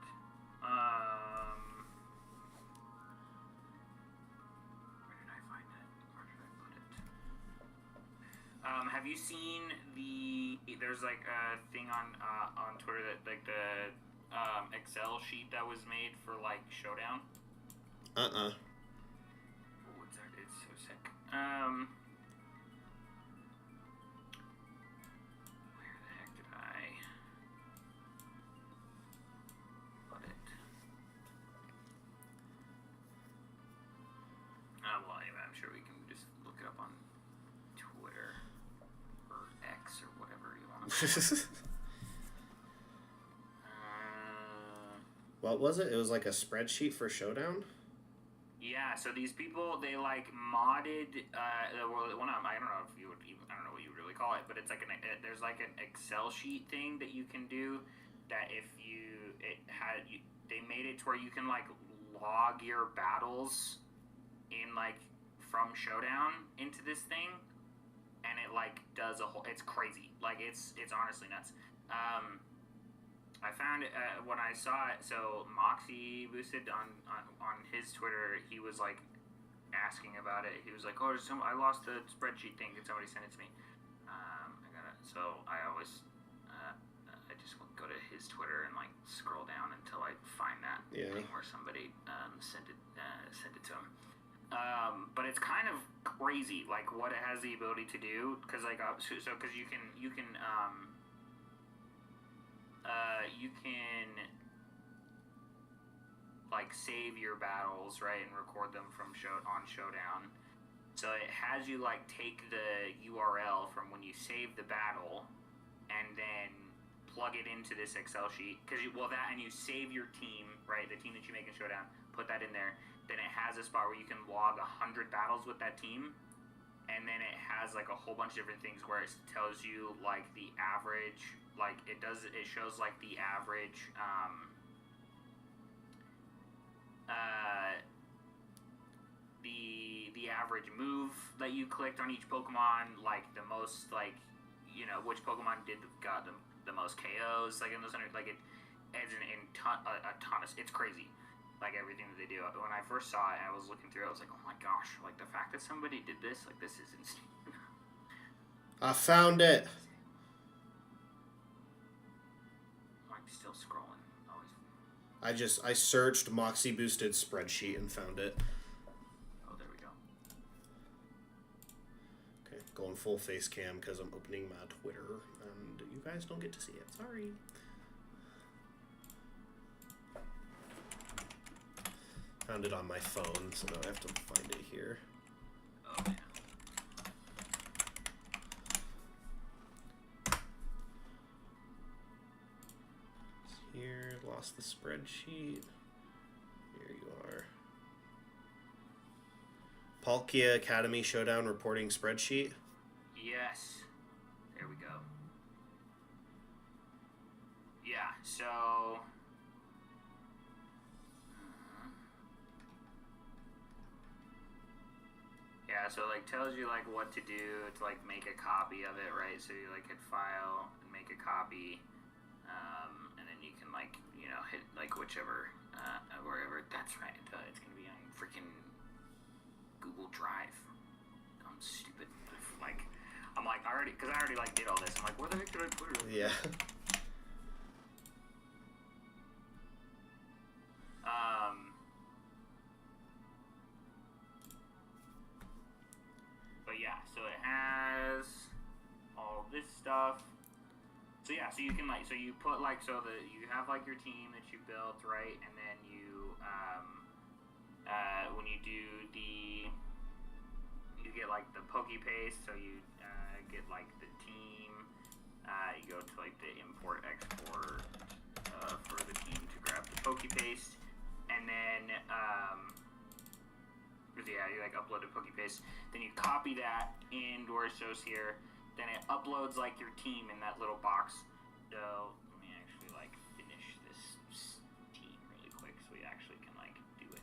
Where did I find it? Where did I put it? Have you seen there's like a thing on Twitter that like the Excel sheet that was made for like Showdown? Uh-uh. Oh, it's so sick. Where the heck did I put it? Well, anyway, I'm sure we can just look it up on Twitter or X or whatever you want to What was it? It was like a spreadsheet for Showdown? Yeah, so these people, they like modded, I don't know if you would even, I don't know what you would really call it, but it's like there's like an Excel sheet thing that you can do that if they made it to where you can like log your battles in like from Showdown into this thing, and it like does it's crazy. Like it's honestly nuts. I found it when I saw it. So Moxie boosted on his Twitter. He was like asking about it. He was like, "Oh, I lost the spreadsheet thing. Can somebody send it to me?" I got it. So I always I just go to his Twitter and like scroll down until I find that thing where somebody sent it to him. But it's kind of crazy, like what it has the ability to do. Because like because you can like save your battles, right, and record them from Showdown. So it has you like take the URL from when you save the battle, and then plug it into this Excel sheet. And you save your team, right, the team that you make in Showdown. Put that in there. Then it has a spot where you can log 100 battles with that team. And then it has like a whole bunch of different things where it tells you like the average, like it shows like the average the average move that you clicked on each Pokemon, like the most, like, you know, which Pokemon got the most KOs, like in those 100, like it adds a ton of, it's crazy. Like everything that they do. When I first saw it and I was looking through it, I was like, oh my gosh, like the fact that somebody did this, like this is insane. I found it. I'm like still scrolling. I searched Moxie boosted spreadsheet and found it. Oh, there we go. Okay, going full face cam because I'm opening my Twitter and you guys don't get to see it. Sorry. Found it on my phone, so now I have to find it here. Oh, man. Here, lost the spreadsheet. Here you are. Palkia Academy Showdown reporting spreadsheet. Yes. There we go. Yeah, so... Yeah, so like tells you like what to do to like make a copy of it, right? So you like hit file and make a copy, and then you can like, you know, hit like whichever wherever. That's right. It's gonna be on freaking Google Drive. I'm stupid. I'm like I already like did all this. I'm like, where the heck did I put it? Yeah. stuff. So yeah, so you can like, so you put like, so that you have like your team that you built, right? And then you, when you do you get like the Poke Paste, so you get like the team. You go to like the import export for the team to grab the Poke Paste, and then yeah, you like upload the Poke Paste. Then you copy that in where it shows here. Then it uploads like your team in that little box. So let me actually like finish this team really quick so we actually can like do it.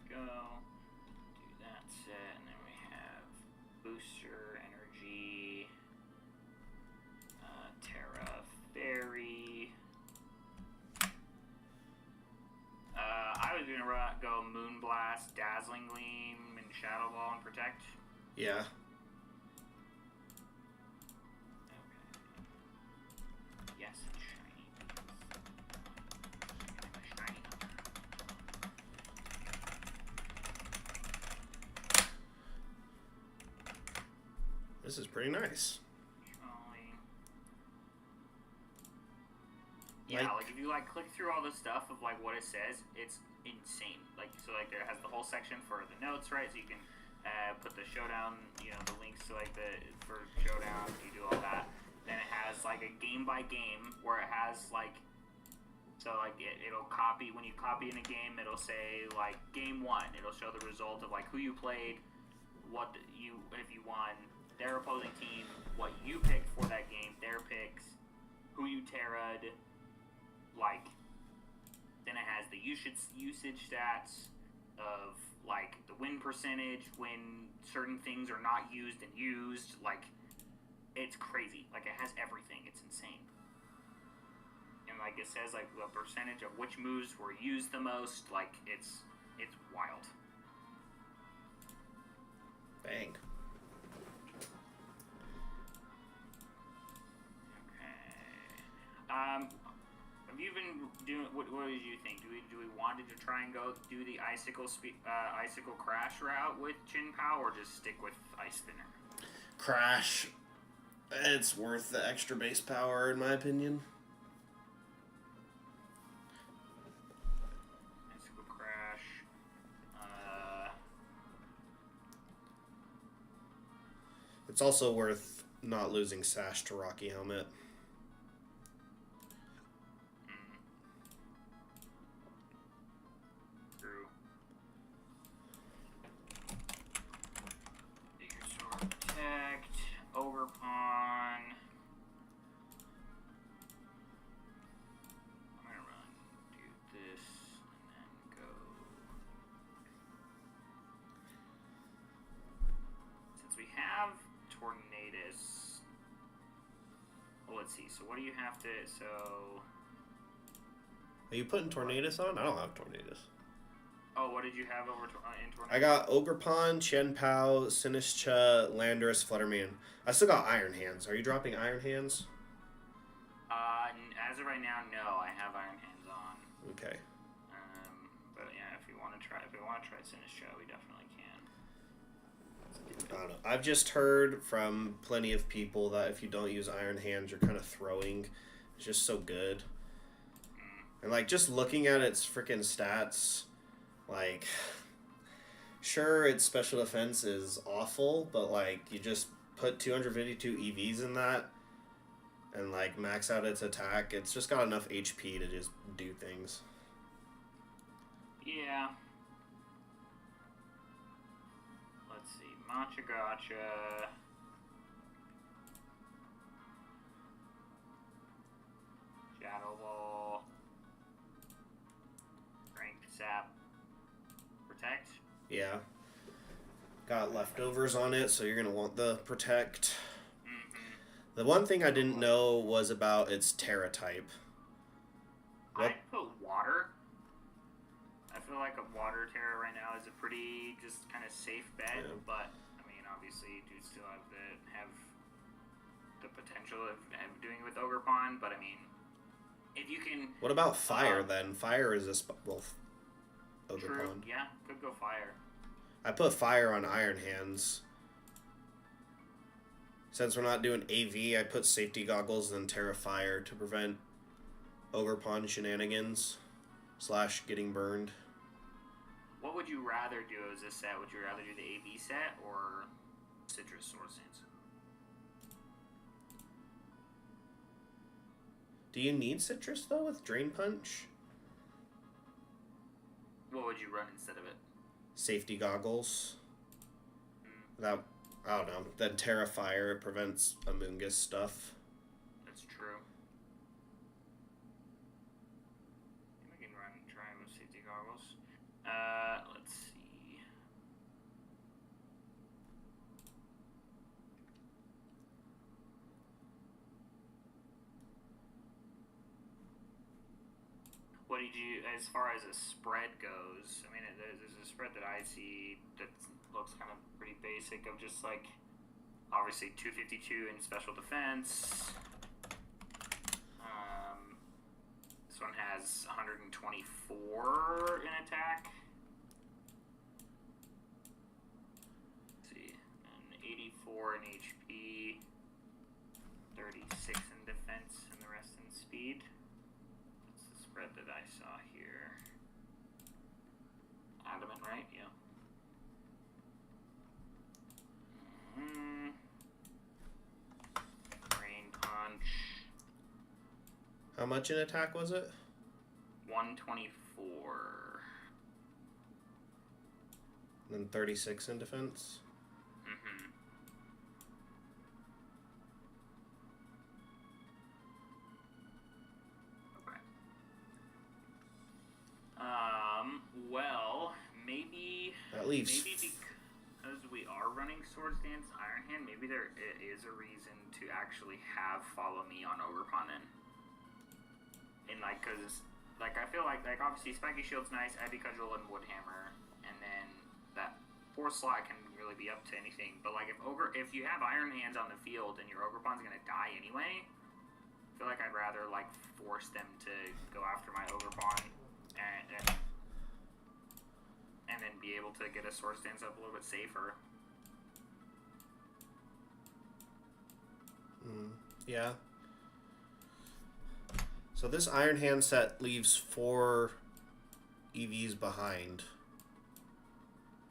Go do that set, and then we have booster energy, Terra Fairy. I was gonna go Moonblast, Dazzling Gleam, and Shadow Ball and Protect. Yeah. Okay. Yes, shiny. Shiny. This is pretty nice. Yeah, like if you like click through all the stuff of like what it says, it's insane. Like so, like there has the whole section for the notes, right? So you can put the showdown, you know, the links to like the for showdown. You do all that. Then it has like a game by game where it has like, so like it'll copy when you copy in a game, it'll say like game 1. It'll show the result of like who you played, what you if you won, their opposing team, what you picked for that game, their picks, who you terra'd. Like, then it has the usage stats of like the win percentage when certain things are not used and used. Like, it's crazy. Like, it has everything. It's insane. And like it says like the percentage of which moves were used the most. Like, it's wild. Bang. Okay. Have you been doing? What did you think? Do we wanted to try and go do the icicle crash route with Chin Pao, or just stick with Ice Spinner? Crash. It's worth the extra base power, in my opinion. Icicle crash. It's also worth not losing Sash to Rocky Helmet. Ogre Pawn. I'm gonna run, do this, and then go. Since we have Tornadus, well, let's see. So what do you have to? So. Are you putting Tornadus on? I don't have Tornadus. Oh, what did you have over in Tornadus? I got Ogre Pawn, Chen Pao, Sinistcha, Landorus, Flutterman. I still got Iron Hands. Are you dropping Iron Hands? As of right now, no. I have Iron Hands on. Okay. But yeah, if we want to try Sinistcha, we definitely can. I don't know. I've just heard from plenty of people that if you don't use Iron Hands, you're kind of throwing. It's just so good. And like just looking at its freaking stats, like, sure, its special defense is awful, but like you just put 252 EVs in that and like max out its attack. It's just got enough HP to just do things. Yeah. Let's see. Matcha Gotcha. Shadow Ball. Strength Sap. Protect. Yeah. got leftovers on it, so you're going to want the protect. Mm-hmm. The one thing I didn't know was about its Terra type. I'd put water. I feel like a water Terra right now is a pretty just kind of safe bet, but I mean, obviously, you do still have the potential of doing it with Ogre Pond, but I mean, if you can. What about fire then? Fire is Ogre True. Pond. Yeah, could go fire. I put fire on Iron Hands. Since we're not doing AV, I put safety goggles and Terra Fire to prevent Ogre Pond shenanigans / getting burned. What would you rather do as a set? Would you rather do the AV set or Citrus Sword Stance? Do you need Citrus though with Drain Punch? What would you run instead of it? Safety goggles. That, I don't know. Then Terra Fire, it prevents Amoonguss stuff. That's true. We can try with safety goggles. Let's see. What did you, as far as a spread goes, I mean, there's a spread that I see that looks kind of pretty basic of just like, obviously 252 in special defense. This one has 124 in attack. Let's see, and 84 in HP, 36 in defense, and the rest in speed. Spread that I saw here. Adamant, right? Yeah. Rain Punch. How much in attack was it? 124. And then 36 in defense? Mm-hmm. Well, maybe That leaves. maybe because we are running Swords Dance Iron Hand, maybe there is a reason to actually have Follow Me on Ogre Pond and like, cause like I feel like obviously Spiky Shield's nice, Heavy Cudgel and Woodhammer, and then that 4 slot can really be up to anything. But like if you have Iron Hands on the field and your Ogre Pond's gonna die anyway, I feel like I'd rather like force them to go after my Ogre Pond and then be able to get a Sword Stance up a little bit safer. Yeah. So this Iron Hand set leaves 4 EVs behind.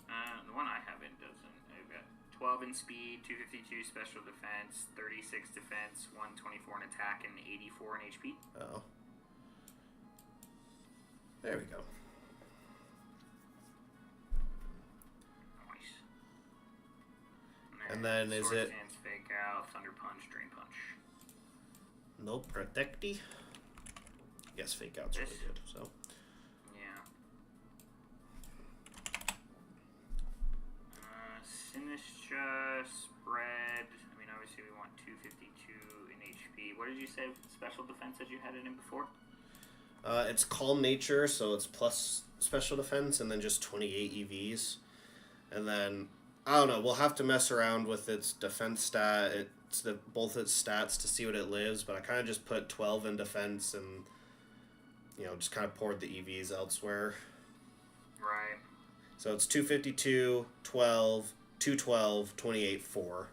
The one I have in doesn't. I've got 12 in speed, 252 special defense, 36 defense, 124 in attack, and 84 in HP. Oh. There we go. Nice. And then is Sword it... Stance, Fake Out, Thunder Punch, Drain Punch. No Protecty? Yes, Fake Out's really good, so... Yeah. Sinistra, Spread. I mean, obviously we want 252 in HP. What did you say special defense that you had it in before? It's Calm Nature, so it's plus special defense, and then just 28 EVs. And then, I don't know, we'll have to mess around with its defense stat, both its stats to see what it lives, but I kind of just put 12 in defense and, just kind of poured the EVs elsewhere. Right. So it's 252, 12, 212, 28, 4.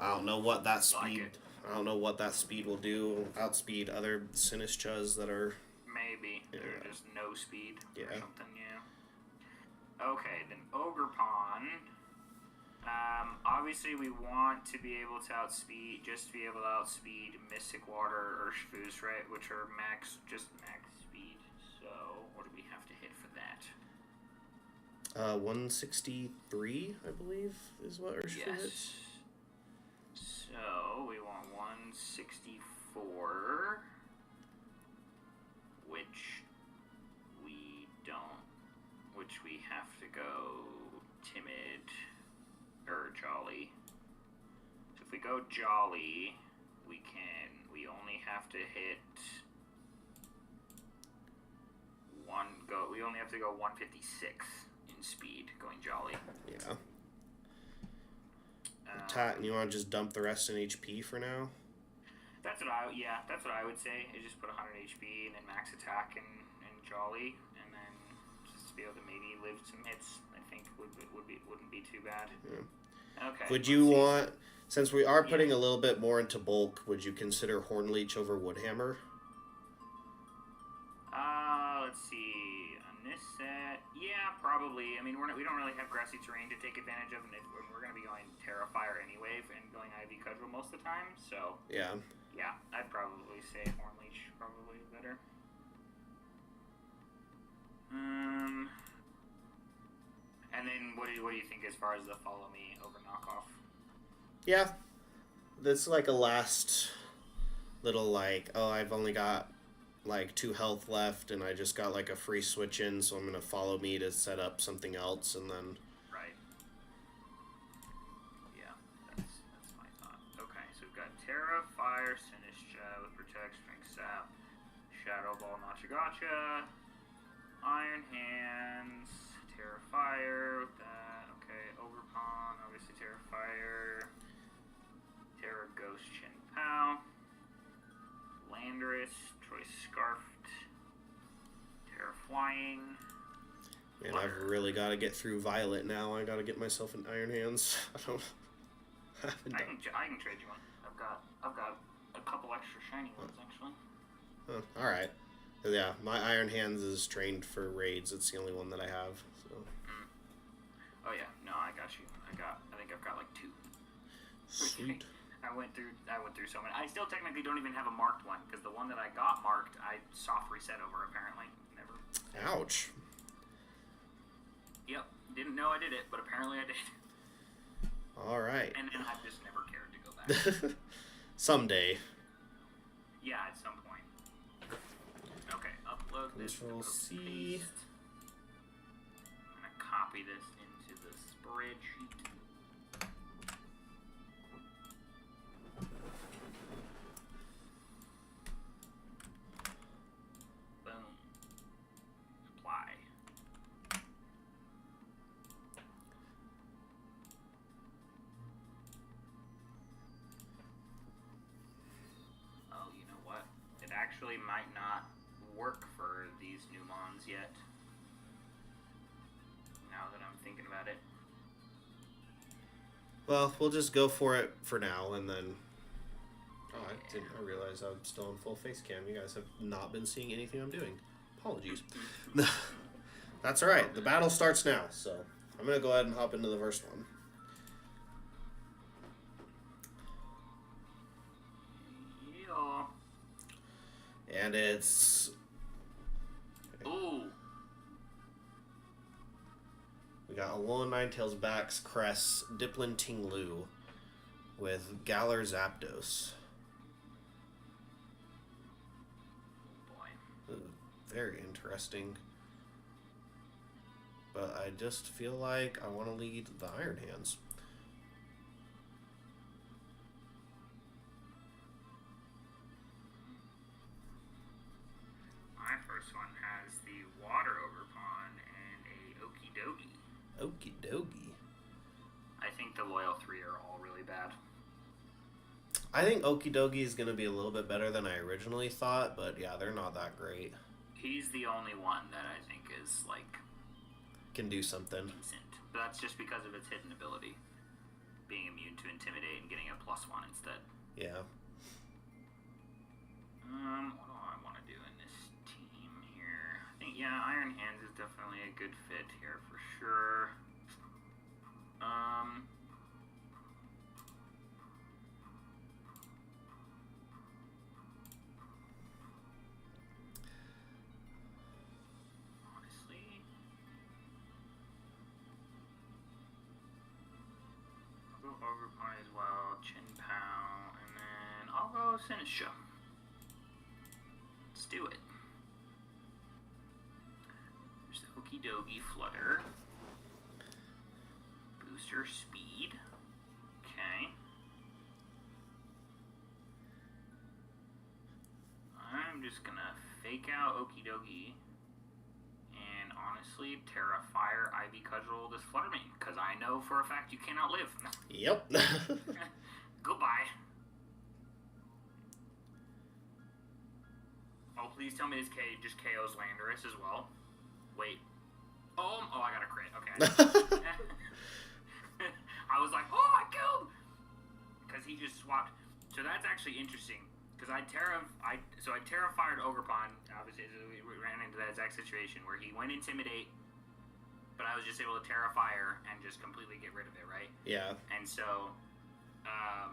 I don't know what that speed. I don't know what that speed will do. Outspeed other Sinistras that are. Maybe they're just no speed or Yeah. something. Yeah. Okay, then Ogre Pond. Obviously, we want to be able to outspeed, Mystic Water or Shfoos, right? Which are max speed. So, what do we have to hit for that? 163, I believe, is what Urshifu hits. So, we want 164, which have to go timid or jolly. So if we go jolly, we only have to hit we only have to go 156 in speed going jolly. Yeah. And you want to just dump the rest in HP for now? That's what I would say. Is just put 100 HP and then max attack and jolly, and then just to be able to maybe live some hits. I think wouldn't be too bad. Yeah. Okay. Would you want, since we are putting a little bit more into bulk, would you consider Hornleech over Woodhammer? Let's see. On this set, yeah, probably. I mean, we don't really have grassy terrain to take advantage of, and we're going to be going Terrafire anyway and going Ivy Cudgel most of the time, so... Yeah. Yeah, I'd probably say Hornleech probably better. And then what do you think as far as the follow me over knockoff? Yeah. That's like a last little like, oh, I've only got like 2 health left and I just got like a free switch in, so I'm going to follow me to set up something else and then... Right. Yeah, that's my thought. Okay, so we've got Terra, Fire, Sinistra with Protect, Strength Sap, Shadow Ball, Gotcha, Iron Hands, Terra Fire with that. Okay, Overpawn, obviously Terra Fire, Terra Ghost, Chin Pow, Landorus, Troy Scarfed, Terra Flying. Man, I've really got to get through Violet now. I got to get myself an Iron Hands. I can trade you one. I've got a couple extra shiny ones actually. Oh, all right. Yeah, my Iron Hands is trained for raids. It's the only one that I have. So. Oh yeah, no, I got you. I think I've got like 2. Sweet. I went through so many. I still technically don't even have a marked one because the one that I got marked, I soft reset over apparently. Never. Ouch. Yep. Didn't know I did it, but apparently I did. All right. And then I've just never cared to go back. Someday. Yeah, at some point. Okay, upload this. Control C. I'm gonna copy this into the spreadsheet. Actually might not work for these new mons yet. Now that I'm thinking about it. Well, we'll just go for it for now, and then... Oh, I realized I'm still in full face cam. You guys have not been seeing anything I'm doing. Apologies. That's alright. The battle starts now, so I'm going to go ahead and hop into the first one. And it's... Ooh. We got Alolan Ninetales, Bax, Cress, Diplin, Tinglu with Galar Zapdos. Boy. Ooh, very interesting. But I just feel like I want to lead the Iron Hands. Okie dokie. I think the Loyal 3 are all really bad. I think Okie dokie is going to be a little bit better than I originally thought, but yeah, they're not that great. He's the only one that I think is, like... Can do something. Decent. But that's just because of its hidden ability. Being immune to Intimidate and getting a +1 instead. Yeah. What do I want to do in this team here? I think, yeah, Iron Hands is definitely a good fit here for sure. Honestly, I'll go Overpawn as well, Chin Pow, and then I'll go Sinistra. Let's do it. There's the Okie Dokie Flutter. booster speed. Okay. I'm just gonna fake out Okie Dokie and honestly Terrafire Ivy Cudgel this Fluttermane, because I know for a fact you cannot live. Yep. Goodbye. Oh, please tell me this just KOs Landorus as well. Wait. Oh, I got a crit. Okay. I was like, oh, I killed! Because he just swapped. So that's actually interesting. Because I Terra-fired Ogerpon. Obviously, we ran into that exact situation where he went Intimidate, but I was just able to Terra-fire and just completely get rid of it, right? Yeah. And so, I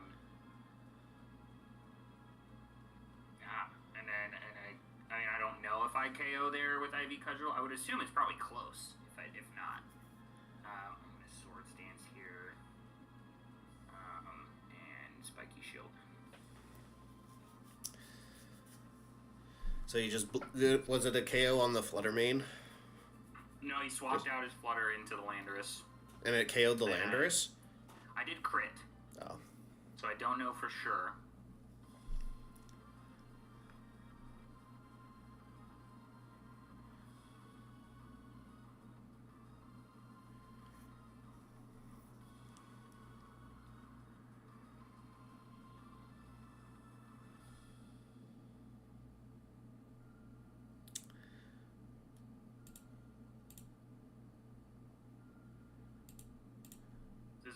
mean, I don't know if I KO there with Ivy Cudgel. I would assume it's probably close, if not. I'm going to Sword Stance here. And Spiky Shield. So you just... Was it a KO on the Fluttermane? No, he swapped out his Flutter into the Landorus. And it KO'd the Landorus? I did crit. Oh. So I don't know for sure.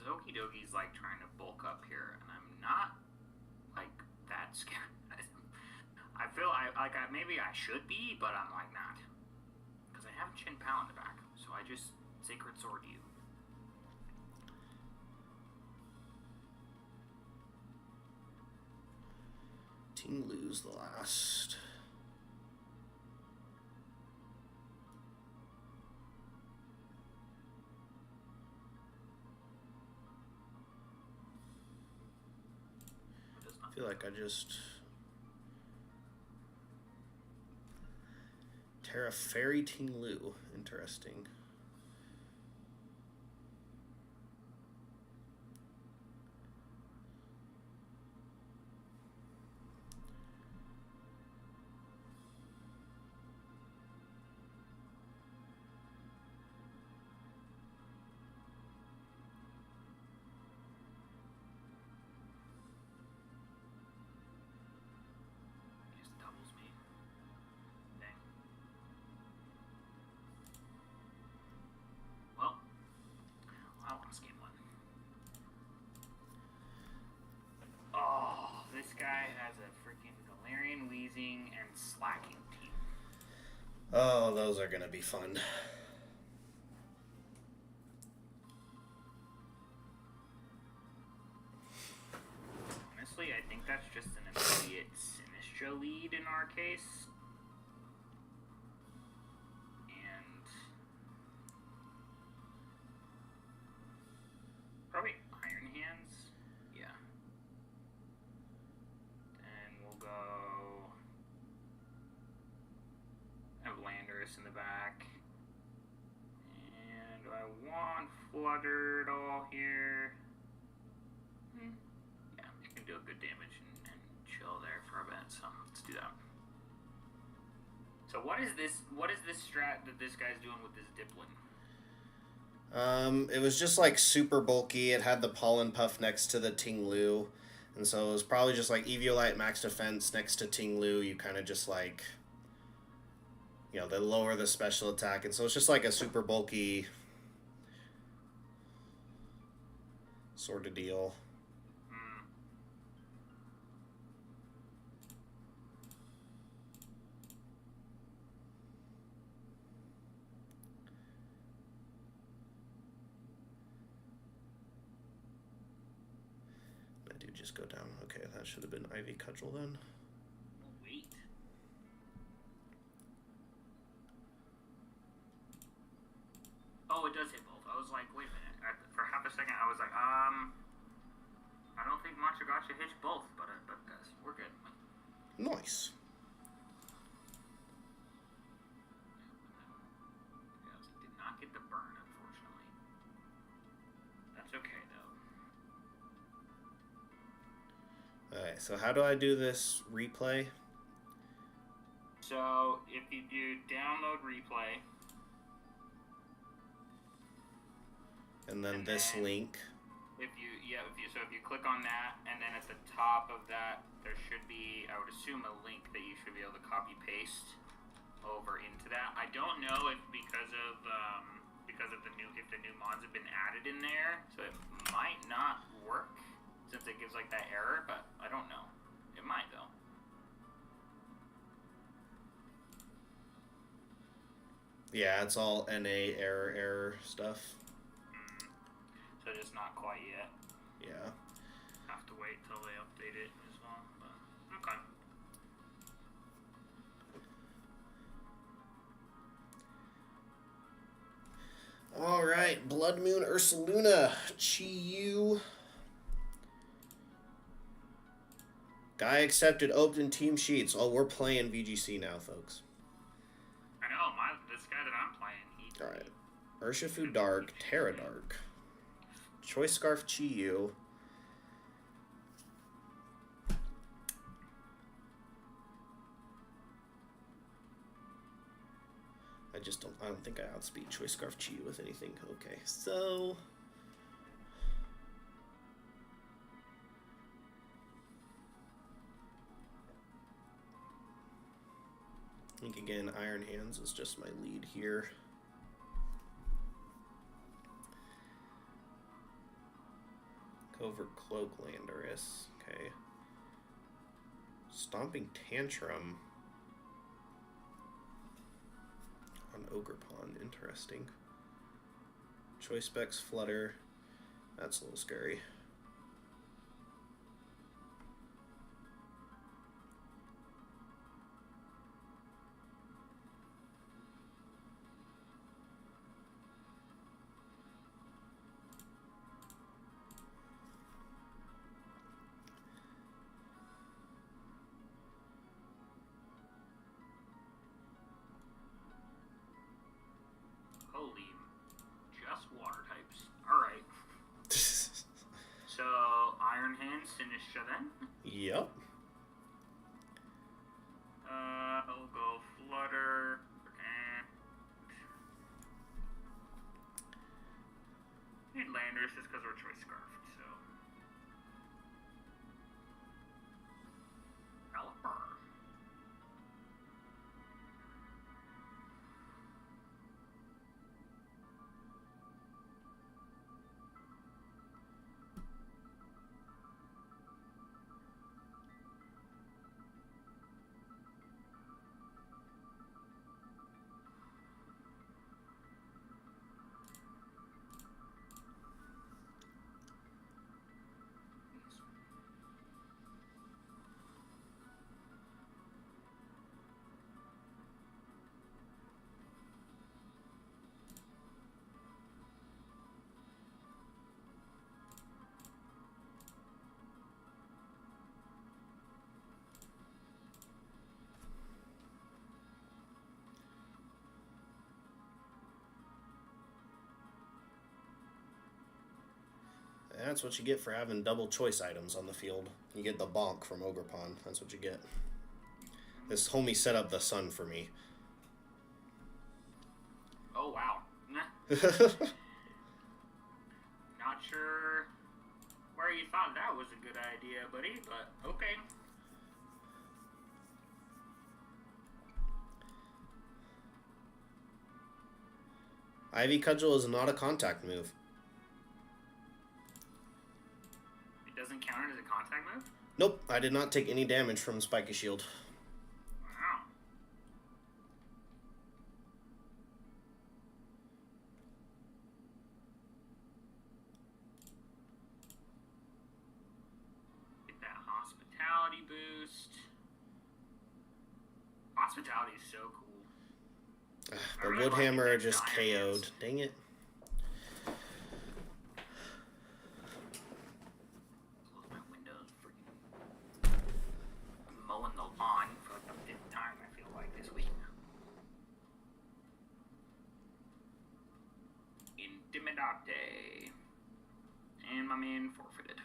Okie Dokie's like trying to bulk up here, and I'm not like that scared. I feel maybe I should be, but I'm like not, because I have Chin Pal in the back, so I just Sacred Sword you. Ting Lu's the last. I feel like I just... Terra Fairy Ting Lu. Interesting. And Slacking team. Oh, those are going to be fun. Honestly, I think that's just an immediate Sinistcha lead in our case. And probably Iron Hands. Yeah. And we'll go... Landorus in the back. And do I want Flutter at all here? Yeah, it can do a good damage and chill there for a bit, so let's do that. So what is this strat that this guy's doing with this Dipplin? It was just like super bulky. It had the Pollen Puff next to the Ting Lu. And so it was probably just like Eviolite max defense next to Ting Lu. You kind of just like... You know, they lower the special attack, and so it's just like a super bulky sort of deal. I do just go down. Okay, that should have been Ivy Cudgel then. Oh, it does hit both. I was like, wait a minute. For half a second, I was like, I don't think Machagacha hits both, but it does. We're good. Nice. Did not get the burn, unfortunately. That's so how do I do this replay? So if you do download replay, and then this link. If you click on that, and then at the top of that, there should be, I would assume, a link that you should be able to copy paste over into that. I don't know if because of the new mods have been added in there, so it might not work since it gives like that error, but I don't know. It might though. Yeah, it's all NA error stuff. So just not quite yet. Yeah. Have to wait till they update it as well. But, okay. All right, Blood Moon Ursaluna, Chi-Yu. Guy accepted, open team sheets. Oh, we're playing VGC now, folks. I know, this guy that I'm playing. All right. Urshifu Dark, Terra Dark. Choice Scarf Chi-Yu. I don't think I outspeed Choice Scarf Chi-Yu with anything. Okay, so... I think, again, Iron Hands is just my lead here. Covert Cloak Landorus. Okay. Stomping Tantrum on Ogre Pond. Interesting. Choice Specs Flutter. That's a little scary. Holy, just water types. Alright. So, Iron Hands finished then? Yep. I'll go Flutter and Landers just because we're Choice Scarfed, so. Alpah. That's what you get for having double choice items on the field. You get the bonk from Ogre Pond. That's what you get. This homie set up the sun for me. Oh, wow. Not sure where you thought that was a good idea, buddy, but okay. Ivy Cudgel is not a contact move. It doesn't count as a contact move? Nope, I did not take any damage from Spiky Shield. Wow. Get that hospitality boost. Hospitality is so cool. But really Woodhammer like just KO'd. Dang it. Close my windows. Freaking mowing the lawn for like the 5th time, I feel like, this week. Intimidate. And my man forfeited.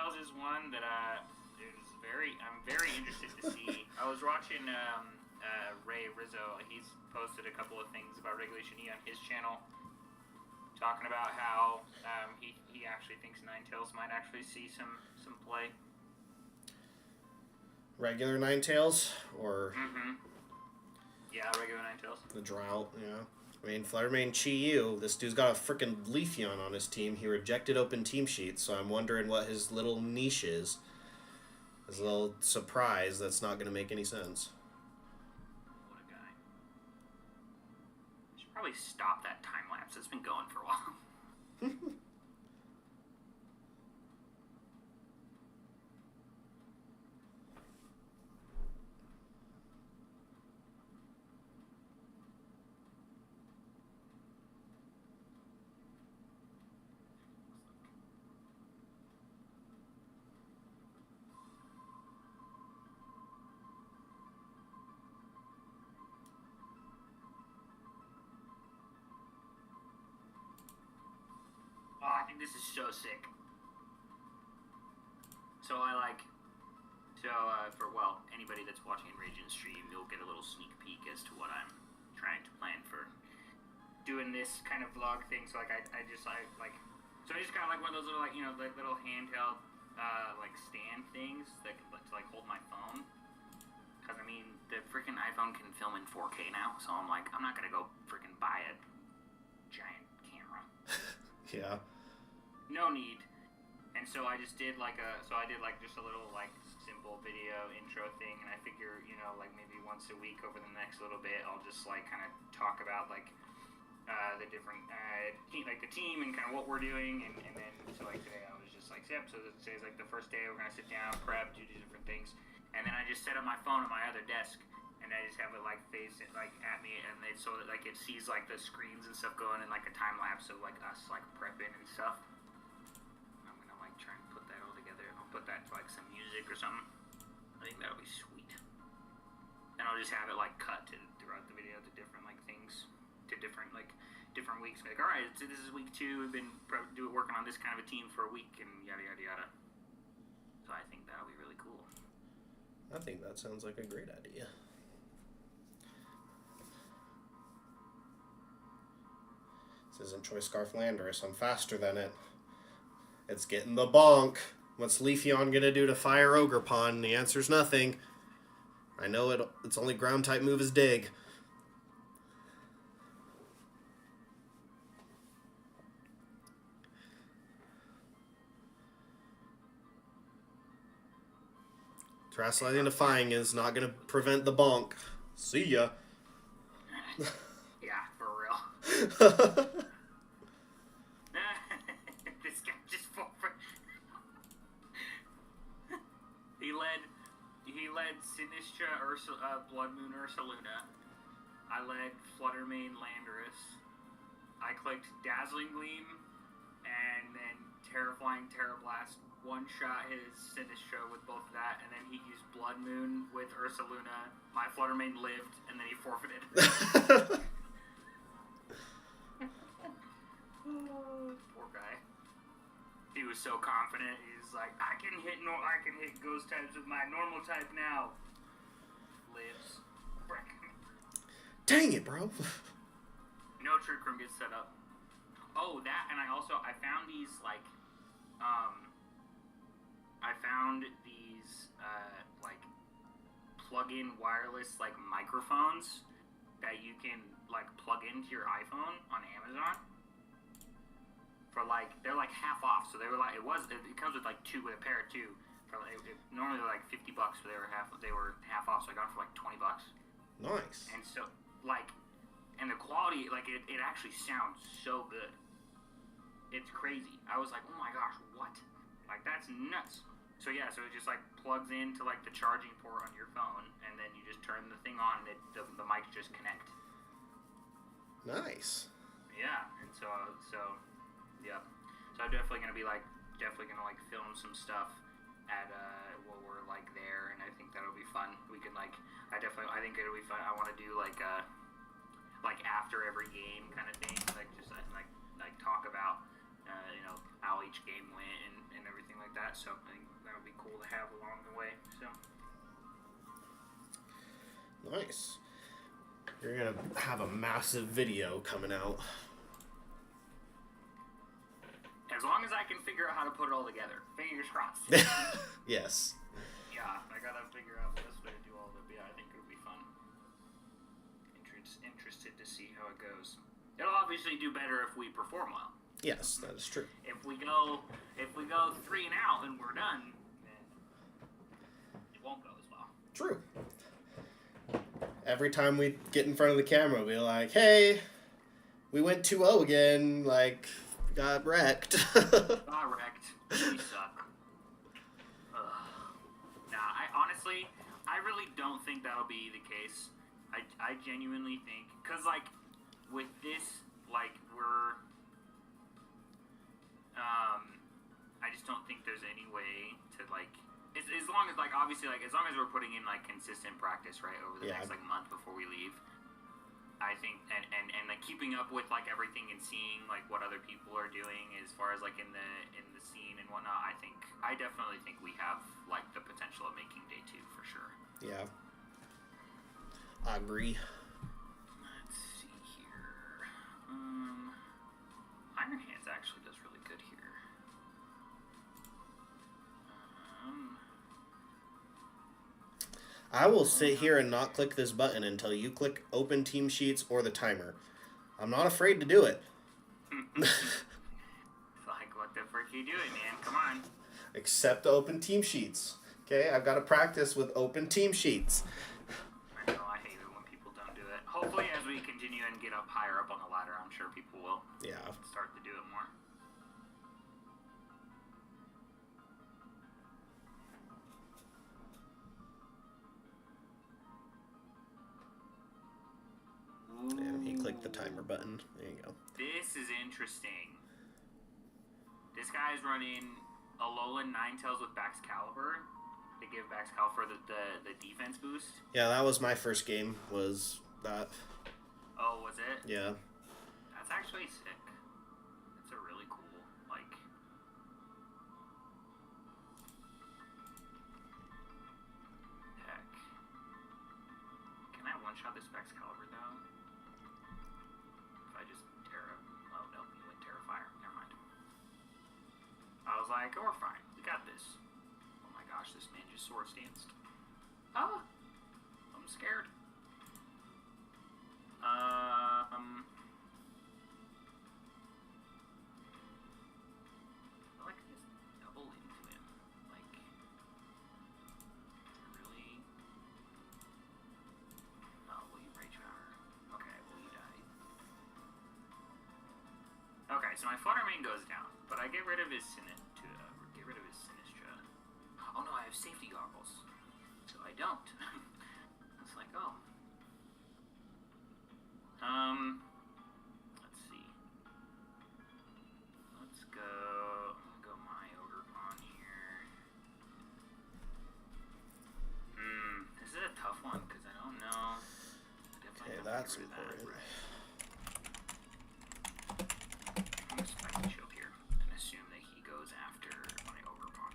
Tails is one that I'm very interested to see. I was watching Ray Rizzo. He's posted a couple of things about Regulation E on his channel, talking about how he actually thinks Ninetales might actually see some play. Regular Ninetales or yeah, regular Ninetales. The drought, yeah. I mean, Fluttermane Chi-Yu, this dude's got a freaking Leafeon on his team. He rejected open team sheets, so I'm wondering what his little niche is. His little surprise that's not going to make any sense. What a guy. I should probably stop that time lapse. It's been going for a while. Oh, I think this is so sick. So for anybody that's watching Rage's stream, you'll get a little sneak peek as to what I'm trying to plan for doing this kind of vlog thing. So I just kind of like one of those little little handheld stand things that to hold my phone. Because I mean, the freaking iPhone can film in 4K now, so I'm like, I'm not gonna go freaking buy a giant camera. Yeah. No need. And so I just did just a little simple video intro thing, and I figure maybe once a week over the next little bit I'll just kind of talk about the different the team and kind of what we're doing, and then so today I was just yep, so today's the first day we're gonna sit down, prep, do these different things, and then I just set up my phone on my other desk, and I just have it face it at me, and so that it sees the screens and stuff going in a time lapse of us prepping and stuff. I'm gonna try and put that all together. I'll put that to some music or something. I think that'll be sweet. And I'll just have it cut throughout the video to different things, to different different weeks. All right, so this is week 2. We've been working on this kind of a team for a week, and yada yada yada. So I think that'll be really cool. I think that sounds like a great idea. This isn't Choice Scarf Landorus. I'm faster than it. It's getting the bonk. What's Leafeon gonna do to fire Ogerpon? The answer's nothing. I know its only ground type move is Dig. Terrestrializing Defying is not gonna prevent the bonk. See ya. Yeah, for real. This guy just fought for... He led Sinistra Blood Moon Ursaluna. I led Fluttermane Landorus. I clicked Dazzling Gleam, and then Terraflying Terrablast one-shot his Sinistra with both of that, and then he used Blood Moon with Ursaluna. My Fluttermane lived, and then he forfeited. Poor guy. He was so confident. He's like, I can hit ghost types with my normal type now. Lives. Frick. Dang it, bro. No Trick Room gets set up. Oh, that, and I found these plug-in wireless microphones that you can plug into your iPhone on Amazon for they're half off. So they were it comes with 2 with a pair of 2 for normally they're $50, but they were half off. So I got them for $20. Nice. And so and the quality it actually sounds so good. It's crazy. I was like, oh my gosh, what? That's nuts. So yeah, so it just plugs into the charging port on your phone, and then you just turn the thing on, and the mics just connect. Nice. Yeah, and so yeah. So I'm definitely gonna be film some stuff at while we're there, and I think that'll be fun. We can I think it'll be fun. I want to do after every game kind of thing, just talk about how each game went and everything like that. So I think that would be cool to have along the way. So nice. You're gonna have a massive video coming out. As long as I can figure out how to put it all together. Fingers crossed. Yes. Yeah, I gotta figure out the best way to do all of it. But yeah, I think it'll be fun. Interested to see how it goes. It'll obviously do better if we perform well. Yes, that is true. If we go 3 and out and we're done, then it won't go as well. True. Every time we get in front of the camera, we're like, hey, we went 2-0 again, like, got wrecked. Got wrecked. We suck. Nah, I really don't think that'll be the case. I genuinely think, because, like, with this, like, we're, I just don't think there's any way to, like, as long as, like, obviously, like, as long as we're putting in, like, consistent practice, right, over the next, like, month before we leave, I think, and like, keeping up with, like, everything and seeing, like, what other people are doing as far as, like, in the scene and whatnot, I definitely think we have, like, the potential of making day 2 for sure. Yeah. I agree. Let's see here. Iron Hands actually does really good here. I will sit here and not click this button until you click open team sheets or the timer. I'm not afraid to do it. It's like, what the frick are you doing, man? Come on. Except open team sheets. Okay, I've got to practice with open team sheets. I know, I hate it when people don't do it. Hopefully, as we continue and get up higher up on the ladder, I'm sure people will start to do it more. And he clicked the timer button. There you go. This is interesting. This guy's running Alolan Ninetales with Bax Caliber to give Bax Caliber the defense boost. Yeah, that was my first game, was that. Oh, was it? Yeah. That's actually sick. That's a really cool, like... Heck. Can I one-shot this Bax Caliber, though? If I just Terra... Oh, no, he went Terra Fire. Never mind. I was like, oh, we're fine. We got this. Oh my gosh, this man just Swords Danced. Ah! I'm scared. I feel like I just double into him. Like, really? Oh, will you Rage Power? Okay, well, you died. Okay, so my Flutter Mane goes down, but I get rid of his Sinistra. Oh no, I have safety goggles. So I don't. It's like, oh. Let's see. Let's go. I'm gonna go my Ogre Pawn here. This is a tough one because I don't know. Okay, that's important. I'm gonna Spiky Shield here and assume that he goes after my Ogre Pawn.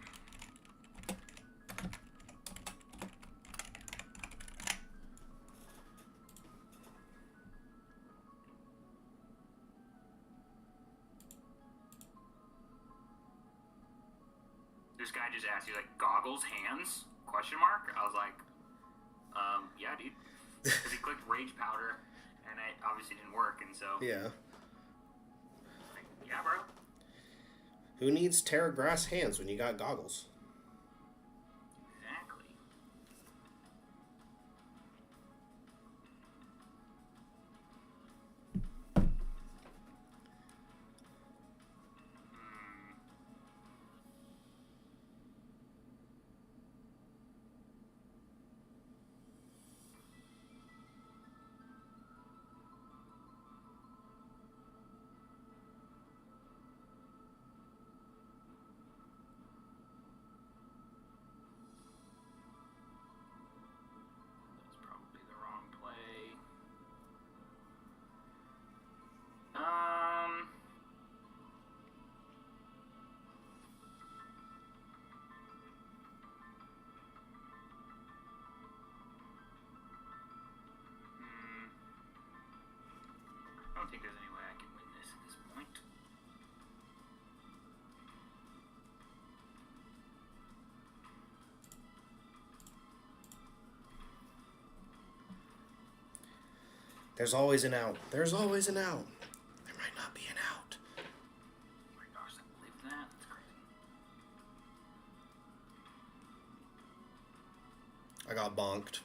This guy just asked you, like, goggles, hands? Question mark? I was like, yeah, dude. Because he clicked Rage Powder, and it obviously didn't work, and so... Yeah. Like, yeah, bro. Who needs Terra Grass hands when you got goggles? Exactly. think there's any way I can win this at this point. There's always an out. There's always an out. There might not be an out. Oh my gosh, I believe that. That's crazy. I got bonked.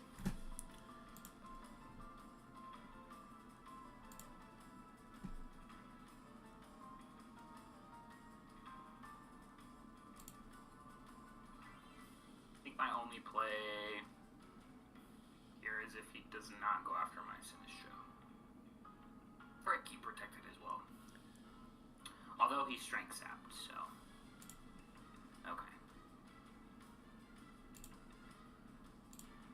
I think my only play here is if he does not go after my Sinistra. Or I keep protected as well. Although he's strength sapped, so. Okay.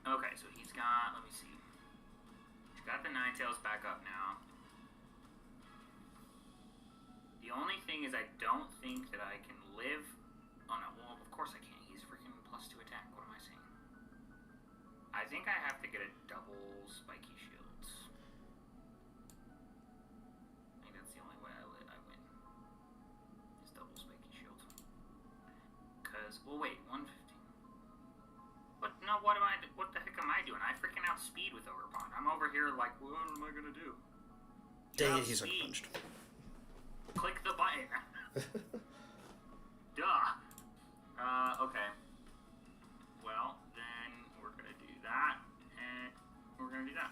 Okay, so he's got, let me see. He's got the Ninetales back up now. The only thing is I don't think that I can live. Oh no, well, of course I can't. He's freaking +2 attack. What am I saying? I think I have to get a double spiky shields. I think that's the only way I win. Is double spiky shields. Cause, well, wait, 150. What? No, what the heck am I doing? I freaking outspeed with Overpond. I'm over here like, what am I gonna do? Dang it, he's like punched. Click the button. Duh. Okay. Well, then we're gonna do that, and we're gonna do that.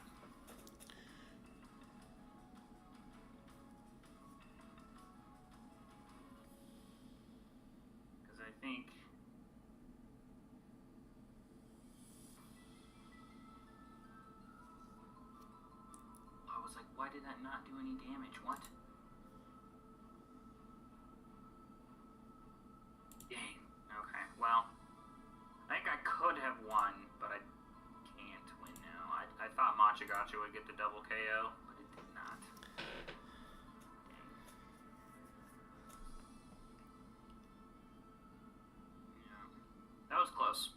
Because I think I was like, why did that not do any damage? What? Dang. Okay. Well, I think I could have won, but I can't win now. I thought Machagacha would get the double KO, but it did not. Dang. Yeah. That was close.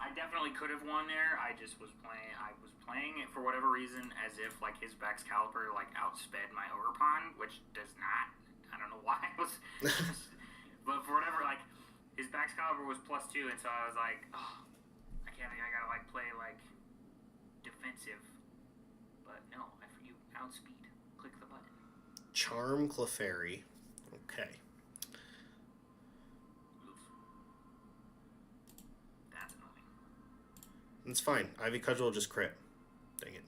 I definitely could have won there. I was playing it for whatever reason as if like his Baxcalibur like outsped my Overpond, which does not. I don't know why it was, but for whatever, like, his Baxcalibur was +2, and so I was like, oh, I gotta, like, play, like, defensive, but no, you outspeed, click the button. Charm Clefairy. Okay. Oof. That's annoying. It's fine. Ivy Cudgel will just crit. Dang it.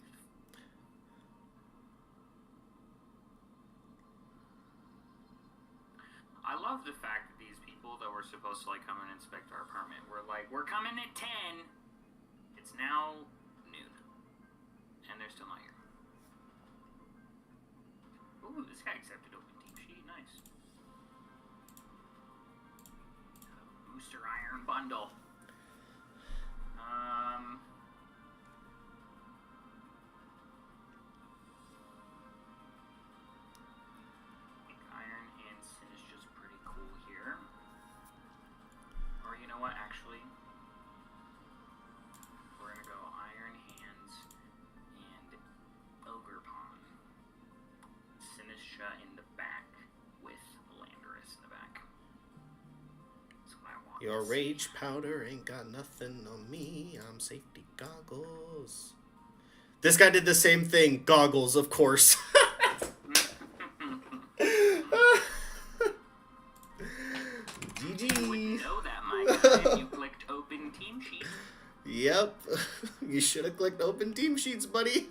I love the fact that these people that were supposed to like come and inspect our apartment were like, we're coming at 10. It's now noon, and they're still not here. Ooh, this guy accepted open team sheet. Nice. Booster iron bundle. Iron and Sin is just pretty cool here. Or you know what, actually, we're gonna go Iron Hands and Ogre Pawn. Sinistra in the back with Landorus in the back. That's what I want. Your rage powder ain't got nothing on me. I'm safety goggles. This guy did the same thing. Goggles, of course. GG. You wouldn't know that, my guy, if you clicked open team sheet. Yep. You should have clicked open team sheets, buddy.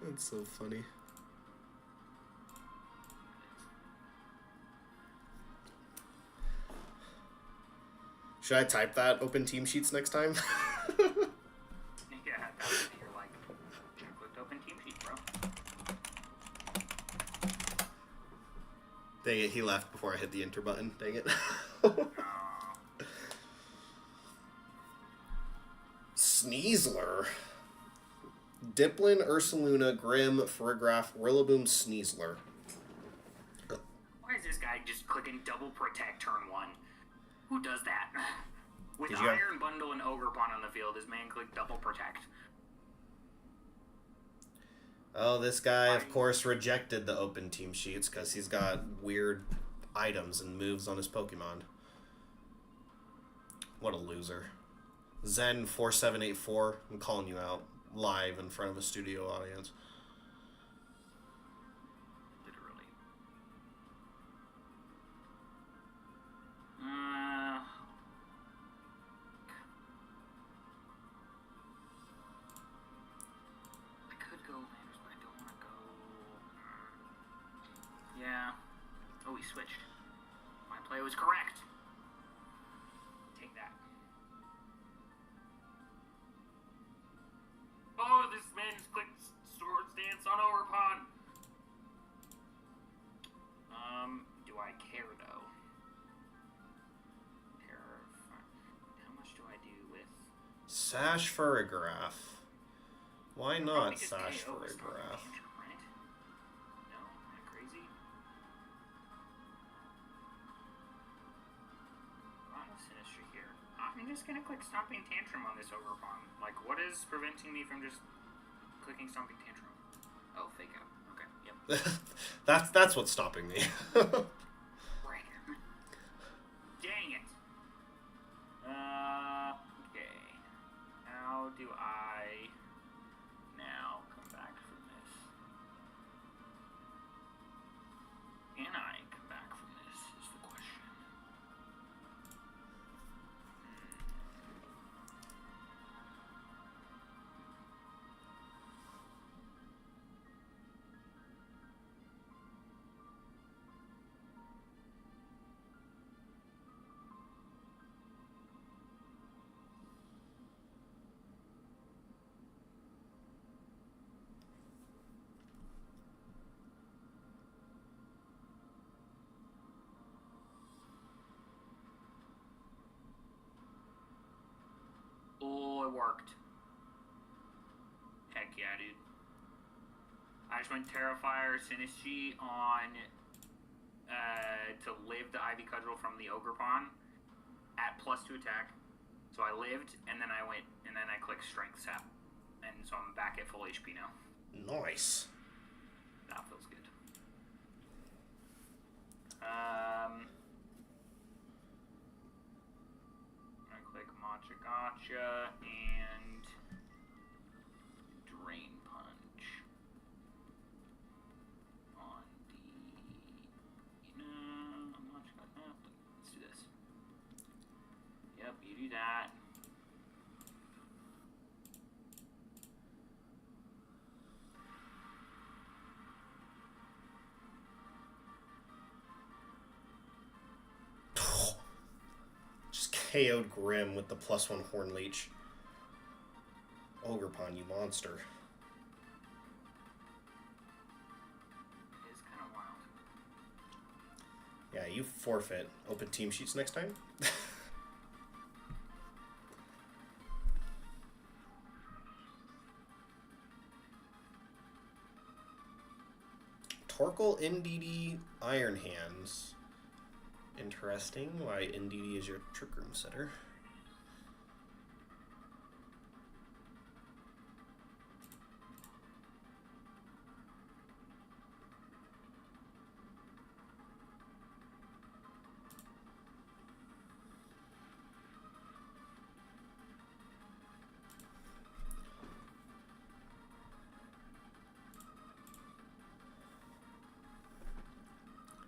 That's so funny. Should I type that open team sheets next time? Yeah, that would be your like, should have clicked open team sheet, bro. Dang it, he left before I hit the enter button. Dang it. Sneasler. Diplin, Ursaluna, Grim, Farigiraf, Rillaboom, Sneasler. Why is this guy just clicking double protect turn 1? Who does that? With Did you Iron Bundle and Ogrepon on the field, his main click double protect. Oh, this guy, of course, rejected the open team sheets because he's got weird items and moves on his Pokemon. What a loser. Zen4784, I'm calling you out live in front of a studio audience. Literally. I could go Landers, but I don't want to go. Yeah. Oh, he switched. My play was correct. Take that. Oh, this man just clicked Swords Dance on Overpon. Do I care though? How much do I do with Sash Furrigraph. Why not Sash KO is not Furrigraph? tantrum, right? No, am I crazy? Not a Sinistry here. I'm just gonna click Stomping Tantrum on this Overpon. Like, what is preventing me from just clicking Stomping Tantrum? Oh, Fake Out. Okay, yep. That's what's stopping me. Right. Dang it. Okay. How do I now come back from this? Can I come back from this is the question. Oh, it worked. Heck yeah, dude. I just went Terrifier Sinistry on to live the Ivy Cudgel from the Ogrepon at +2 attack. So I lived, and then I went, and then I clicked Strength Sap. And so I'm back at full HP now. Nice. That feels good. I click Matcha Gotcha and Drain Punch on the. I'm not gonna. Let's do this. Yep, you do that. Just KO'd Grim with the +1 Horn Leech. Ogrepon, you monster. It is kind of wild. Yeah, you forfeit. Open team sheets next time? Torkoal, NDD, Iron Hands. Interesting. Why NDD is your Trick Room setter.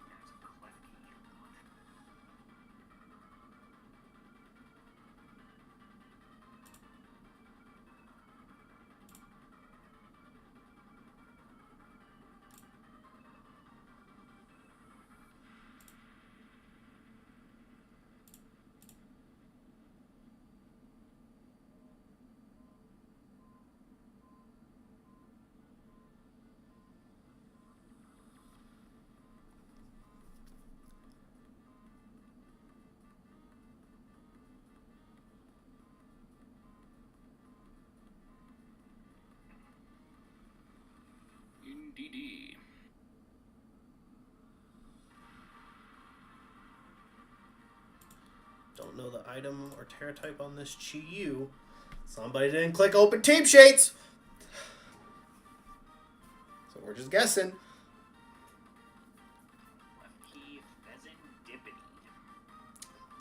That's a clef key. DD. Don't don't know the item or Terra type on this Chi-Yu. Somebody didn't click open team sheets. So we're just guessing. Lefty Pheasant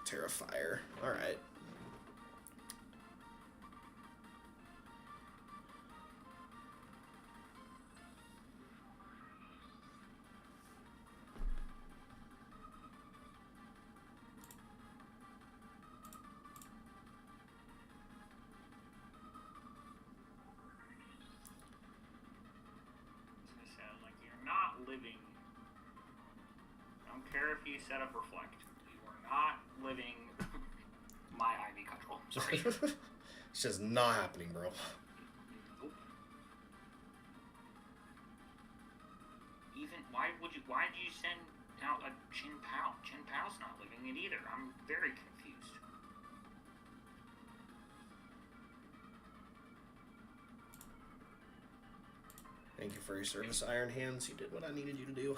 Terrifier. Alright. Living. I don't care if you set up reflect. You are not living my Ivy control. Sorry. It's just not happening, bro. Nope. Even why did you send out a Chin Pao? Chin Pao's not living it either. I'm very confused. Thank you for your service, Iron Hands. You did what I needed you to do.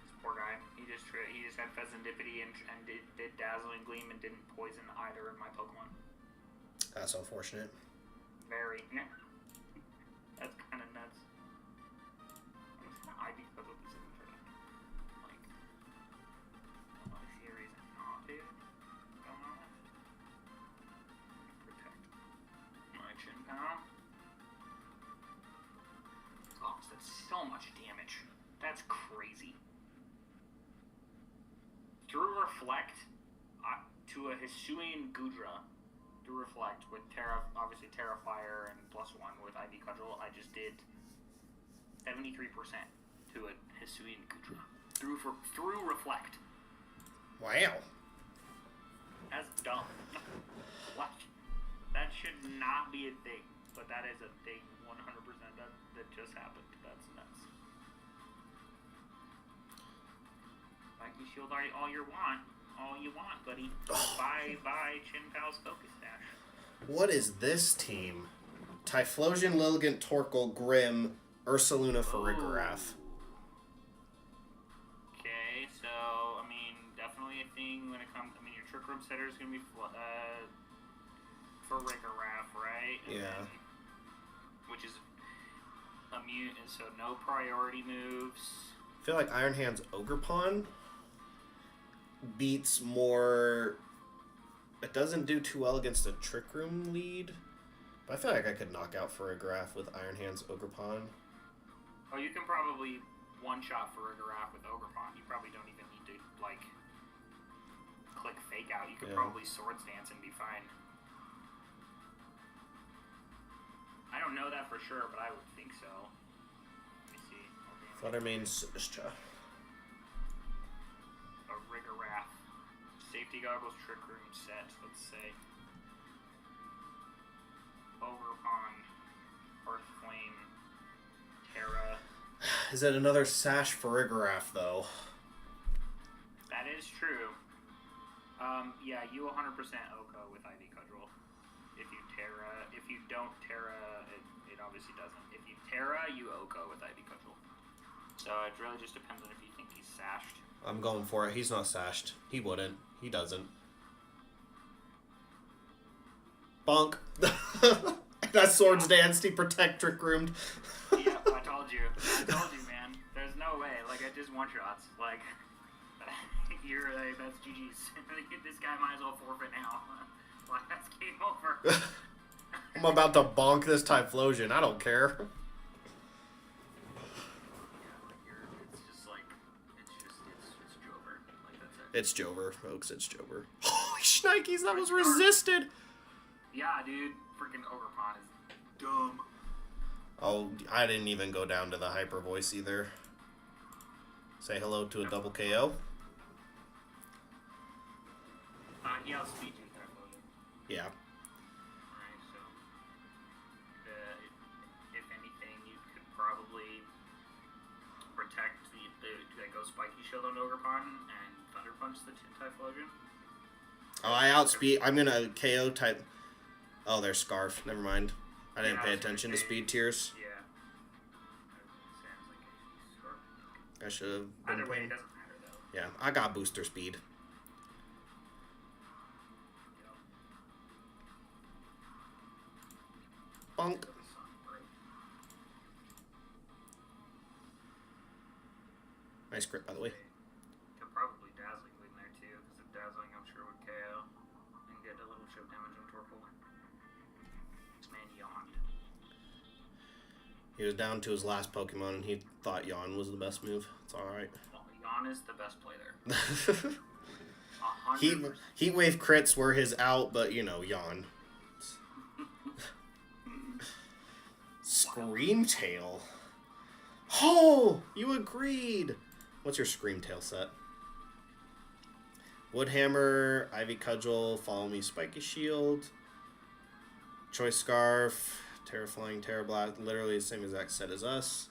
This poor guy. He just had Pheasantipity and did Dazzling Gleam and didn't poison either of my Pokemon. That's unfortunate. Very. That's kind of nuts. I'm just gonna Ivy Puzzle this in for that. Like, I see a reason not to. Don't know. Protect. Chin Pao. Oh, that's so much damage. That's crazy. Through Reflect to a Hisuian Gudra. Through Reflect with obviously Terrafire and +1 with Ivy Cudgel, I just did 73% to a Hisuian Gudra. Through Reflect. Wow. That's dumb. What? That should not be a thing, but that is a thing 100% that just happened. That's nuts. Like you shield all you want, buddy. Bye, Chin Pao's Focus Dash. What is this team? Typhlosion, Lilligant, Torkoal, Grim, Ursaluna, Farigiraf. Okay, so, I mean, definitely a thing when it comes... I mean, your Trick Room setter is going to be Farigiraf, right? Yeah. Which is immune, and so no priority moves. I feel like Iron Hands Ogerpon beats more... It doesn't do too well against a Trick Room lead, but I feel like I could knock out Farigiraf with Iron Hands Ogerpon. Oh, you can probably one-shot Farigiraf with Ogerpon. You probably don't even need to, like, click Fake Out. You could probably Swords Dance and be fine. I don't know that for sure, but I would think so. Let me see. Fluttermane, Sinistcha. A Farigiraf. Safety Goggles, Trick Room set, let's say. Ogerpon, Earth Flame, Terra. Is it another Sash Farigiraf, though? That is true. Yeah, you 100% Oko with Ivy Cudgel. If you don't Terra, it obviously doesn't. If you Terra, you Oko with Ivy Cudgel. So it really just depends on if you think he's sashed. I'm going for it. He's not sashed. He wouldn't. He doesn't. Bonk. That Swords Dance, he Protect Trick Roomed. Yeah, I told you, man. There's no way. Like, I just one-shots. Like, you're like, that's GG's. This guy might as well forfeit now. Like, that's game over. I'm about to bonk this Typhlosion. I don't care. It's Jover, folks. It's Jover. Holy shnikes, that was resisted! Yeah, dude. Freaking Ogerpon is dumb. Oh, I didn't even go down to the hyper voice either. Say hello to a double KO. He outspeed you, Typhlosion. Yeah. Alright, so... if anything, you could probably protect the go Spiky Shield on Ogerpon and Thunder Punch the Typhlosion. Oh, I outspeed. I'm gonna KO type. Oh, there's Scarf. Never mind. I didn't pay attention to speed tiers. Yeah. Sounds like a Scarf. I should have. Either way, it doesn't matter though. Yeah, I got booster speed. Bonk. Nice crit, by the way. Could probably Dazzling in there too, because if Dazzling, I'm sure would KO and get a little chip damage on Torkoal. Man yawned. He was down to his last Pokemon, and he thought Yawn was the best move. It's alright. Well, Yawn is the best play there. 100%. Heat Wave crits were his out, but, you know, Yawn. Scream Tail. Oh, you agreed. What's your Scream Tail set? Woodhammer, Ivy Cudgel, Follow Me, Spiky Shield, Choice Scarf, Terraflying, Terra Blast, literally the same exact set as us.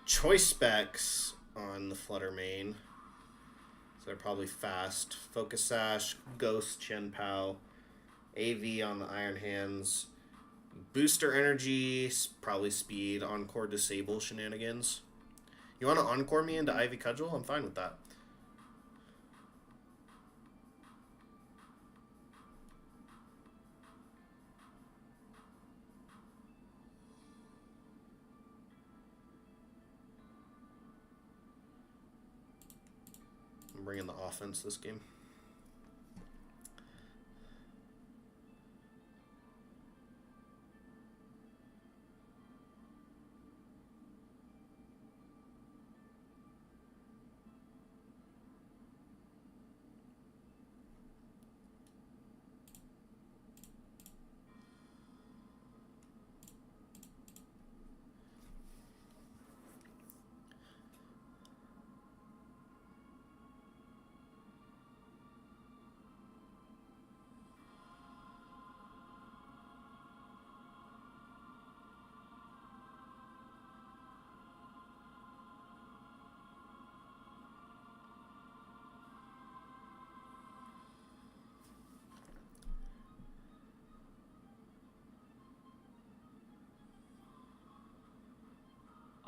Choice Specs on the Flutter main. So they're probably fast. Focus Sash, Ghost, Chien-Pao, AV on the Iron Hands. Booster Energy, probably Speed, Encore Disable shenanigans. You want to Encore me into Ivy Cudgel? I'm fine with that. I'm bringing the offense this game.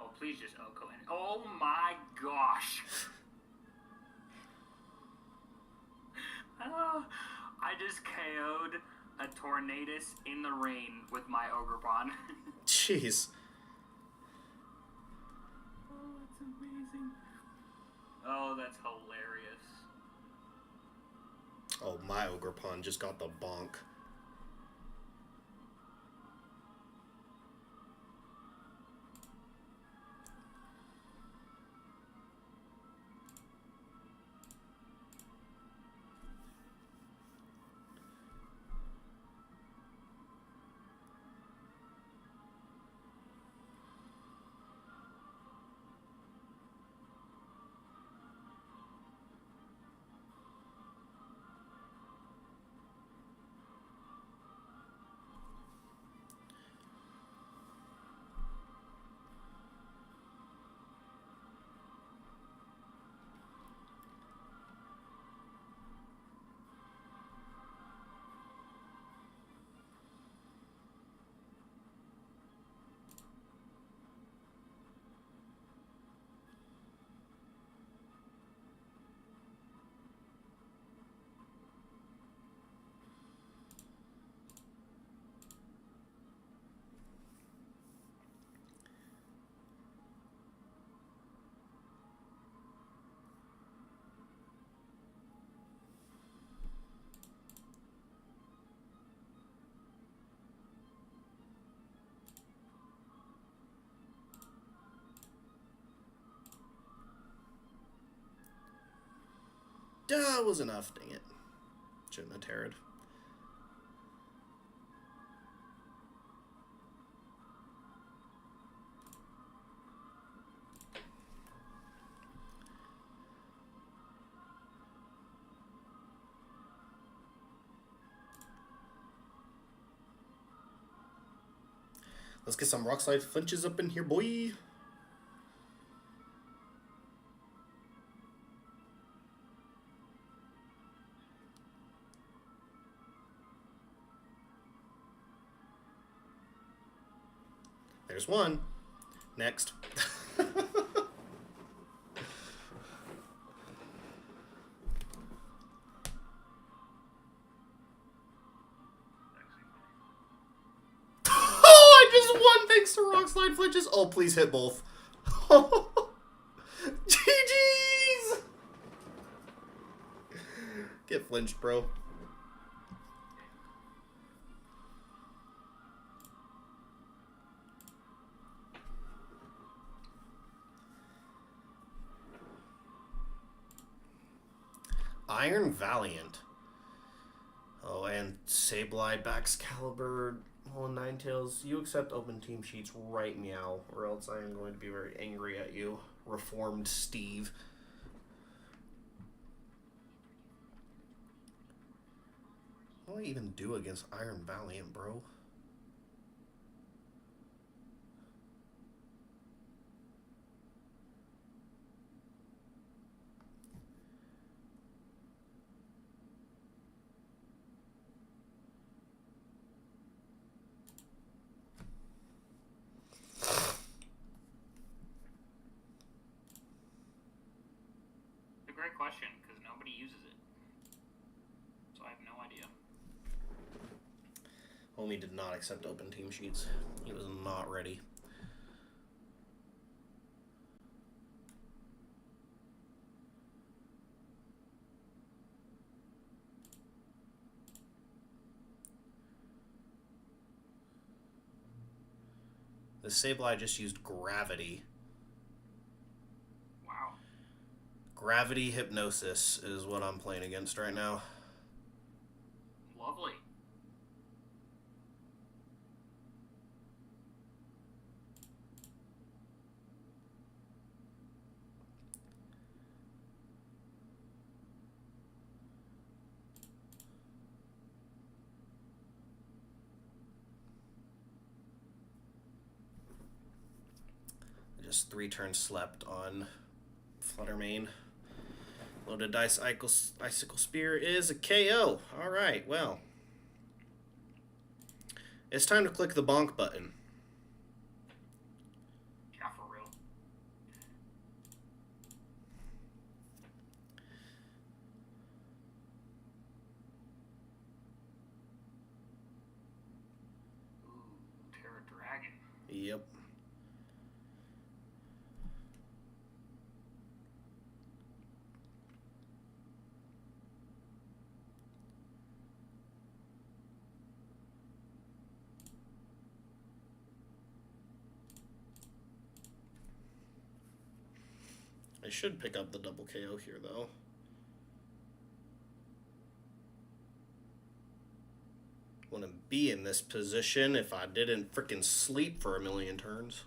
Oh, please just Oko in. Oh my gosh. I just KO'd a Tornadus in the rain with my Ogerpon. Jeez. Oh, that's amazing. Oh, that's hilarious. Oh, my Ogerpon just got the bonk. That was enough, dang it. Shouldn't have tarried. Let's get some Rock Slide flinches up in here, boy. There's one. Next. thanks to Rock Slide Flinches. Oh, please hit both. GG's! Get flinched, bro. Iron Valiant. Oh, and Sableye, Baxcalibur, Ninetales. You accept open team sheets right meow, or else I am going to be very angry at you, Reformed Steve. What do I even do against Iron Valiant, bro? Great question, because nobody uses it. So I have no idea. Homie did not accept open team sheets. He was not ready. The Sableye just used Gravity. Gravity Hypnosis is what I'm playing against right now. Lovely. I just 3 turns slept on Fluttermane. Loaded Dice Icicle Spear is a KO. Alright, well. It's time to click the bonk button. Yeah, for real. Ooh, Terra Dragon. Yep. I should pick up the double KO here, though. Wouldn't be in this position if I didn't frickin' sleep for a million turns.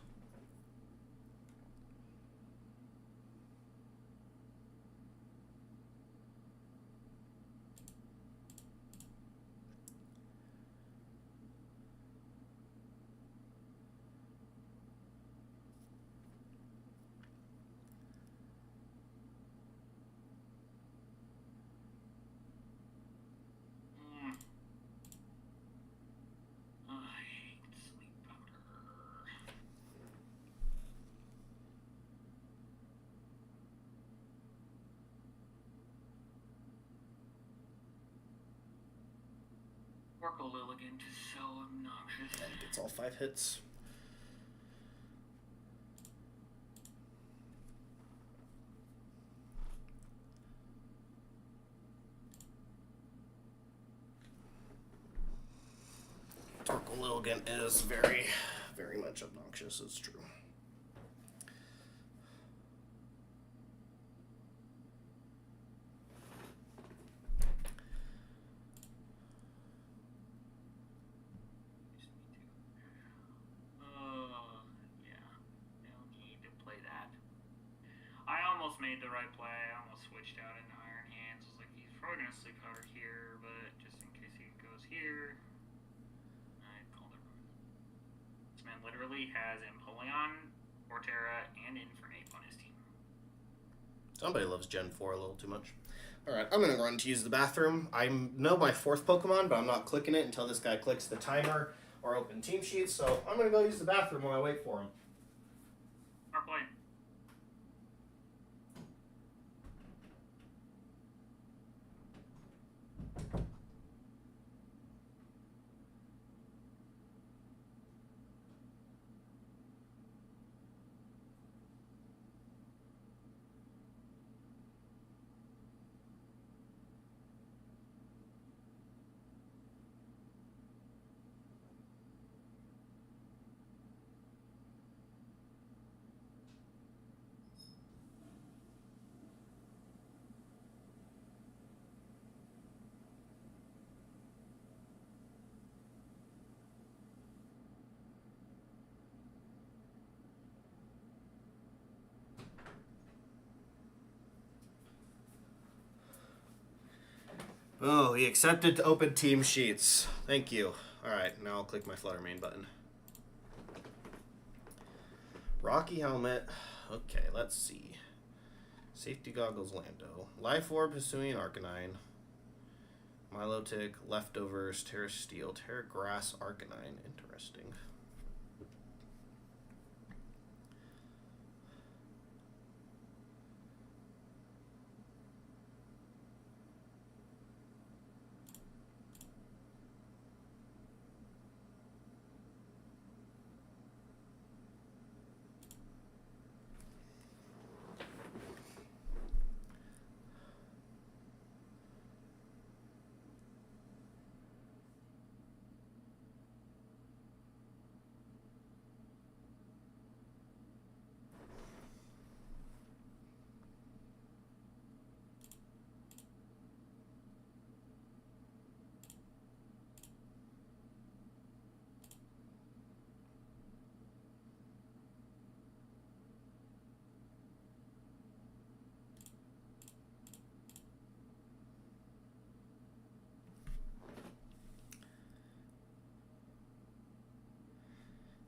Oracle Lilligant is so obnoxious. That gets all 5 hits. Oracle Lilligant is very, very much obnoxious, it's true. Made the right play. I almost switched out into Iron Hands. I was like, he's probably gonna sleep powder here, but just in case he goes here, I called it wrong. This man literally has Empoleon, Torterra, and Infernape on his team. Somebody loves Gen 4 a little too much. Alright, I'm gonna run to use the bathroom. I know my 4th Pokemon, but I'm not clicking it until this guy clicks the timer or open team sheets, so I'm gonna go use the bathroom while I wait for him. Our play. Oh, he accepted to open team sheets. Thank you. Alright, now I'll click my Flutter main button. Rocky helmet. Okay, let's see. Safety goggles Lando. Life orb pursuing Arcanine. Milotic, leftovers, Terra Steel, Terra Grass, Arcanine. Interesting.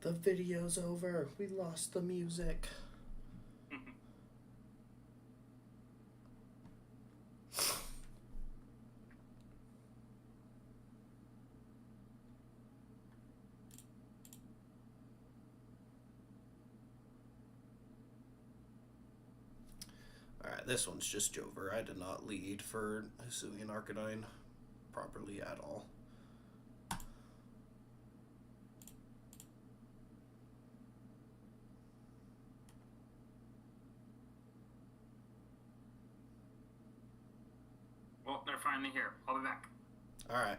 The video's over. We lost the music. Alright, this one's just over. I did not lead for Hisuian Arcanine properly at all. Well, they're finally here. I'll be back. Alright.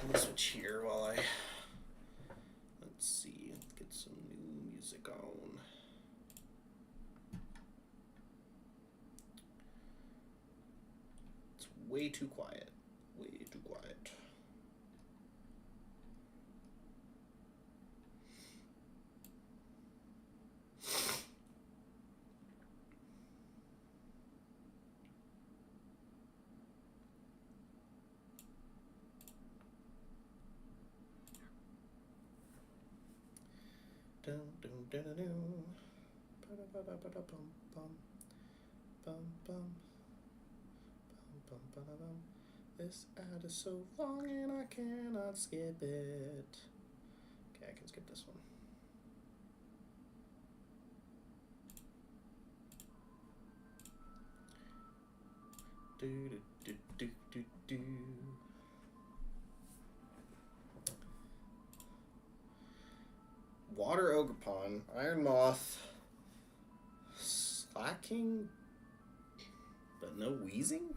Let me switch here while I... Let's see. Let's get some new music on. It's way too quiet. Way too quiet. This ad is so long and I cannot skip it. Okay, I can skip this one. Do do do do do do. Water Ogerpon, Iron Moth, Slacking, but no wheezing?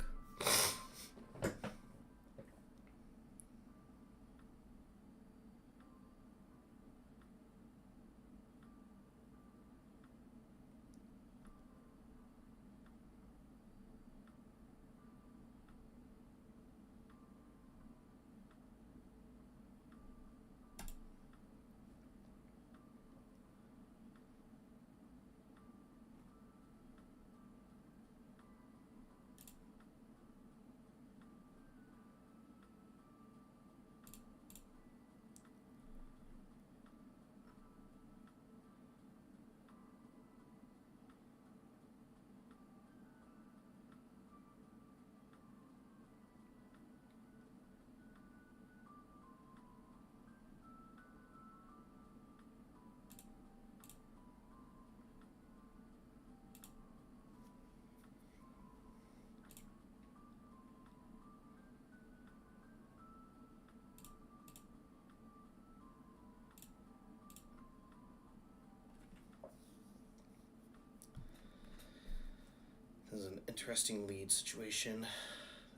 interesting lead situation.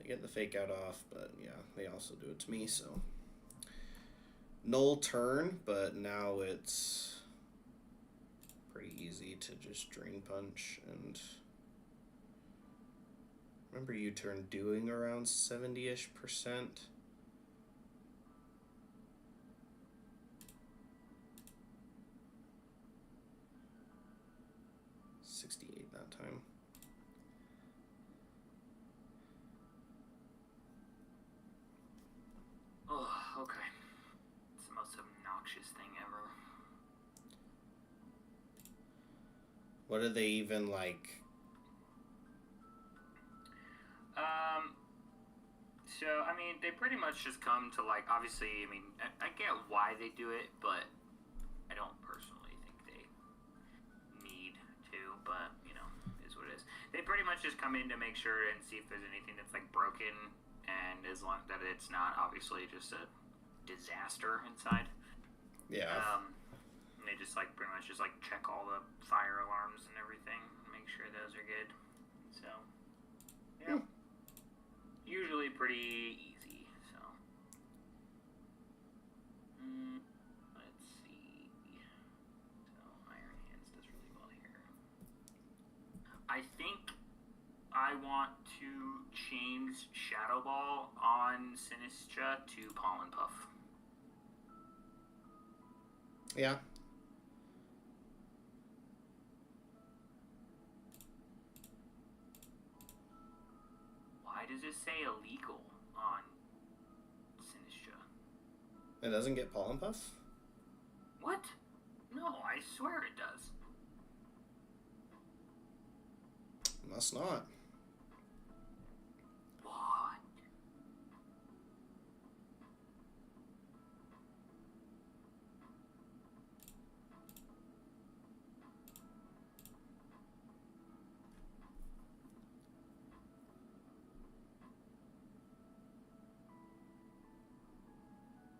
They get the fake out off, but yeah, they also do it to me, so. Null turn, but now it's pretty easy to just drain punch. And remember U-turn doing around 70-ish%. $68 that time. Oh, okay. It's the most obnoxious thing ever. What are they even like? So, I mean, they pretty much just come to, like, obviously, I mean, I get why they do it, but I don't personally think they need to, but, you know, is what it is. They pretty much just come in to make sure and see if there's anything that's, like, broken, and as long that it's not, obviously, just a disaster inside. Yeah. And they just, like, pretty much just, like, check all the fire alarms and everything, make sure those are good. So, yeah. Usually pretty easy, so. Let's see. So, Iron Hands does really well here. I think I want to change Shadow Ball on Sinistra to Pollen Puff. Yeah. Why does it say illegal on Sinistra? It doesn't get Pollen Puff? What? No, I swear it does. Must not. What?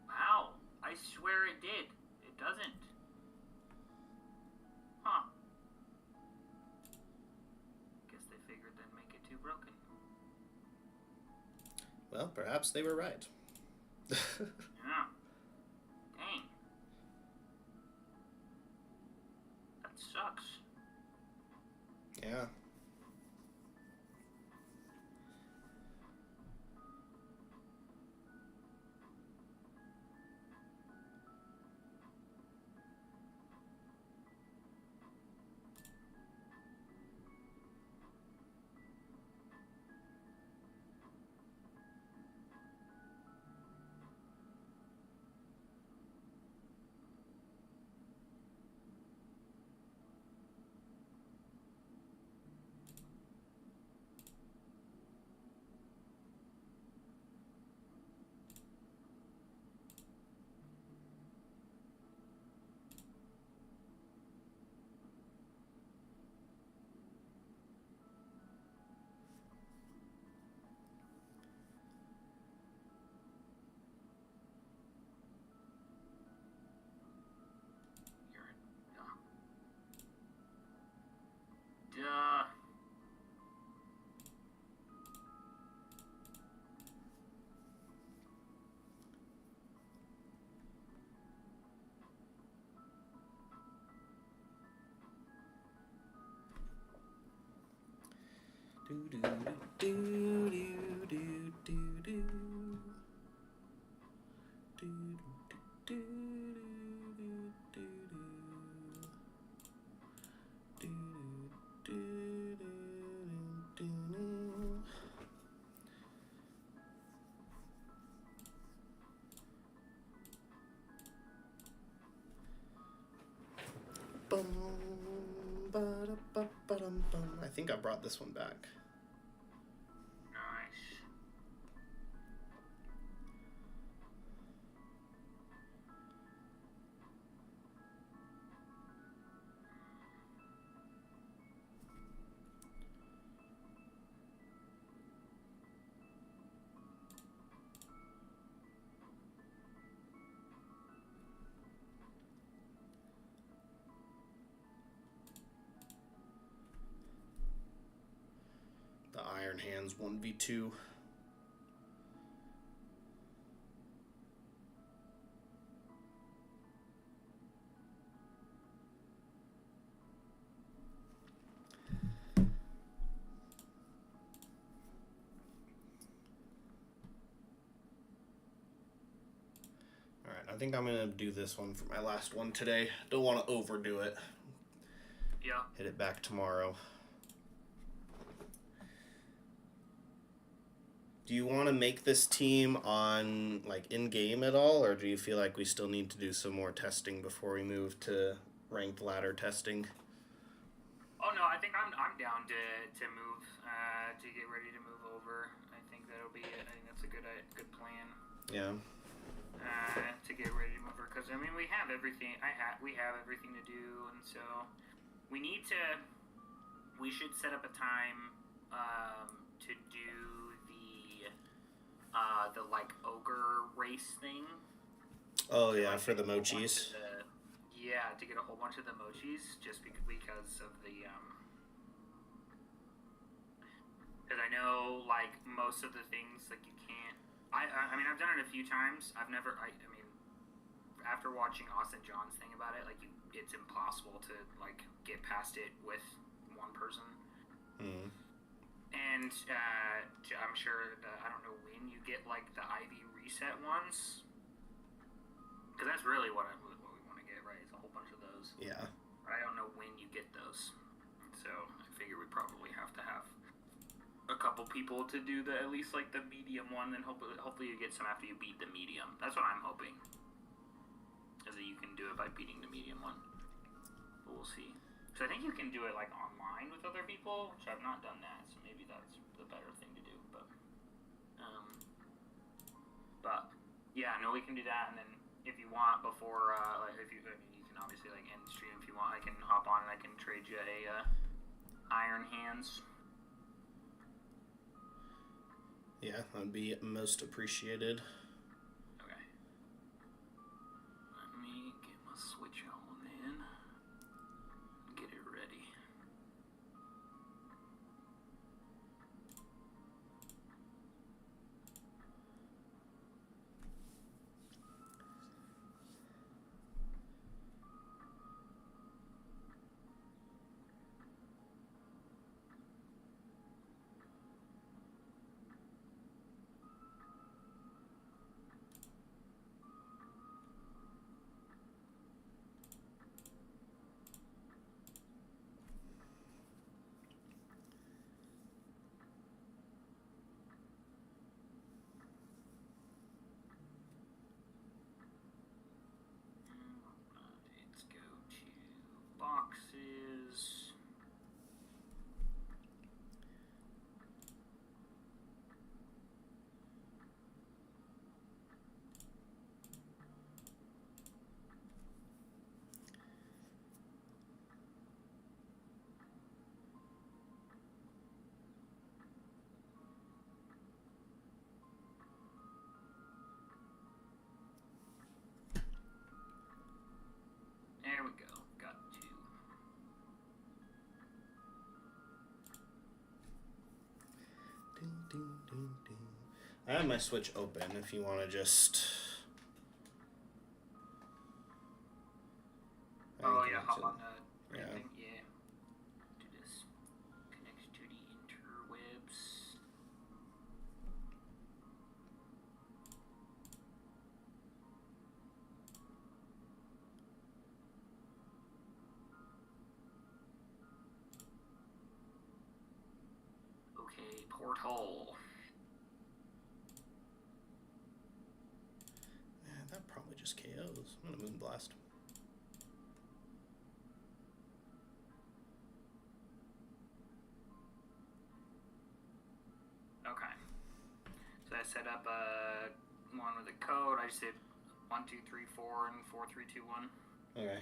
Wow, I swear it did. It doesn't. Huh. Guess they figured they'd make it too broken. Well, perhaps they were right. Yeah. Dang. That sucks. Yeah. Duh. Do do do do do do do do do I think I brought this one back. Nice. Iron Hands 1v2. I think I'm going to do this one for my last one today. Don't want to overdo it. Yeah. Hit it back tomorrow. Do you want to make this team on, like, in-game at all, or do you feel like we still need to do some more testing before we move to ranked ladder testing? Oh, no, I think I'm down to move, to get ready to move over. I think that'll be it. I think that's a good plan. Yeah. To get ready to move over, because I mean we have everything. We have everything to do, and so we should set up a time to do the like ogre race thing. Oh yeah, for the mochis. To get a whole bunch of the mochis, just because of the because I know like most of the things like you can't. I mean, I've done it a few times. I mean, after watching Austin John's thing about it, like, it's impossible to, like, get past it with one person. Mm. And, I'm sure I don't know when you get, like, the IV reset ones. Because that's really what we want to get, right? It's a whole bunch of those. Yeah. But I don't know when you get those. So, I figure we probably have to have a couple people to do at least like the medium one, then hopefully you get some after you beat the medium. That's what I'm hoping, is that you can do it by beating the medium one. But we'll see. So I think you can do it like online with other people, which I've not done that, so maybe that's the better thing to do. But yeah, no, we can do that, and then if you want before, you can obviously like end stream if you want. I can hop on and I can trade you a Iron Hands. Yeah, that'd be most appreciated. Okay. Let me get my Switch on then. Get it ready. Let's go to boxes. There we go. Got two. Ding, ding, ding, ding. I have my Switch open if you want to just... Oh yeah, hop on the yeah. thing. Yeah. Do this. Connects to the interwebs. Okay, porthole. Yeah, that probably just KOs. I'm gonna Moonblast. Okay. So I set up one with a code. I just did 1, 2, 3, 4 and 4, 3, 2, 1. Okay.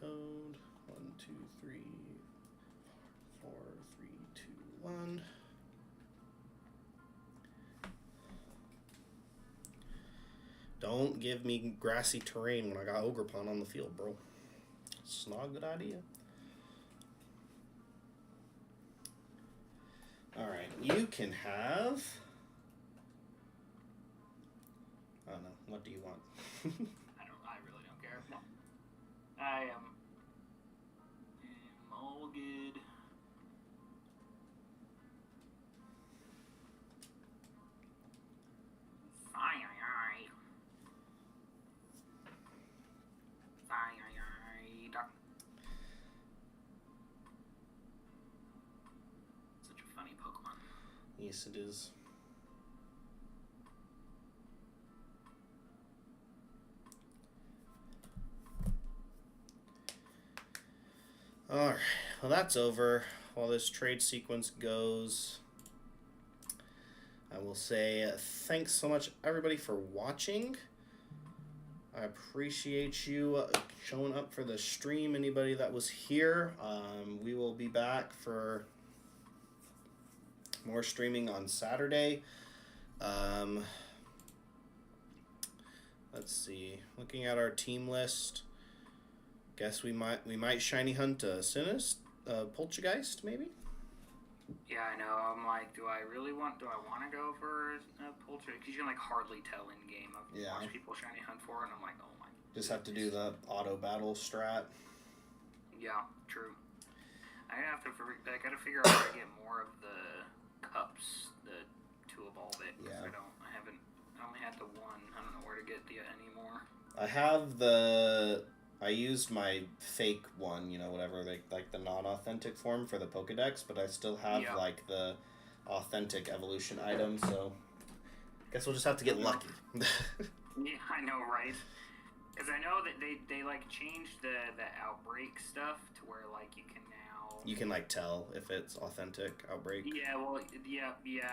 code. 1, 2, 3, 4, 3, 2, 1. Don't give me grassy terrain when I got Ogrepon on the field, bro. It's not a good idea. Alright, you can have... I don't know. What do you want? I really don't care. No. I am all good. Such a funny Pokemon. Yes, it is. Alright, well that's over. While this trade sequence goes, I will say thanks so much everybody for watching. I appreciate you showing up for the stream, anybody that was here. We will be back for more streaming on Saturday. Let's see, looking at our team list, guess we might shiny hunt a Sinist, Poltergeist maybe. Yeah, I know. I'm like, do I want to go for Poltergeist? Because you can like hardly tell in game. I've watched people shiny hunt for it, and I'm like, oh my. Just have to do the auto battle strat. Yeah, true. I gotta figure out how to get more of the cups to evolve it. Yeah. I only had the one. I don't know where to get the anymore. I used my fake one, whatever, like the non-authentic form for the Pokedex, but I still have like the authentic evolution item, so guess we'll just have to get lucky. Yeah, I know, right? Because I know that they like changed the outbreak stuff to where like you can now... You can like tell if it's authentic outbreak. Yeah, well, yeah,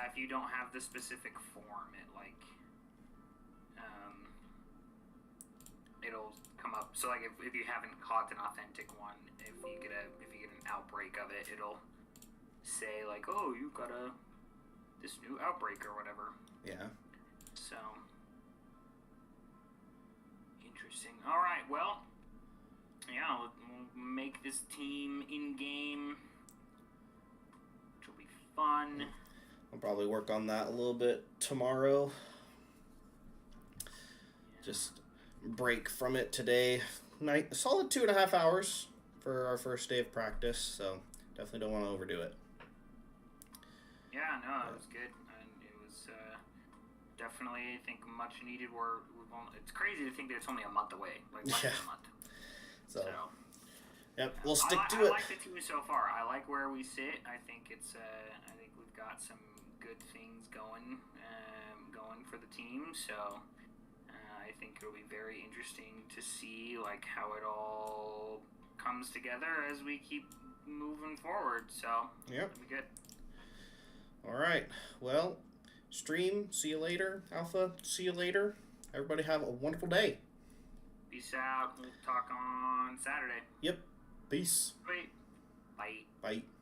if you don't have the specific form, it like... it'll come up. So like if you haven't caught an authentic one, if you get an outbreak of it, it'll say like, oh, you got this new outbreak or whatever. Yeah. So interesting. All right, well, yeah, we'll make this team in game, which will be fun. I'll probably work on that a little bit tomorrow. Just break from it today. Solid 2.5 hours for our first day of practice, so definitely don't want to overdo it. Yeah, no, it was good, and it was definitely, I think, much needed. It's crazy to think that it's only a month away, like less than a month. So yep, we'll stick to it. I like the team so far. I like where we sit. I think I think we've got some good things going for the team. So. I think it'll be very interesting to see like how it all comes together as we keep moving forward. So yep, it'll be good. All right. Well, stream. See you later. Alpha. See you later. Everybody have a wonderful day. Peace out. We'll talk on Saturday. Yep. Peace. Bye. Bye.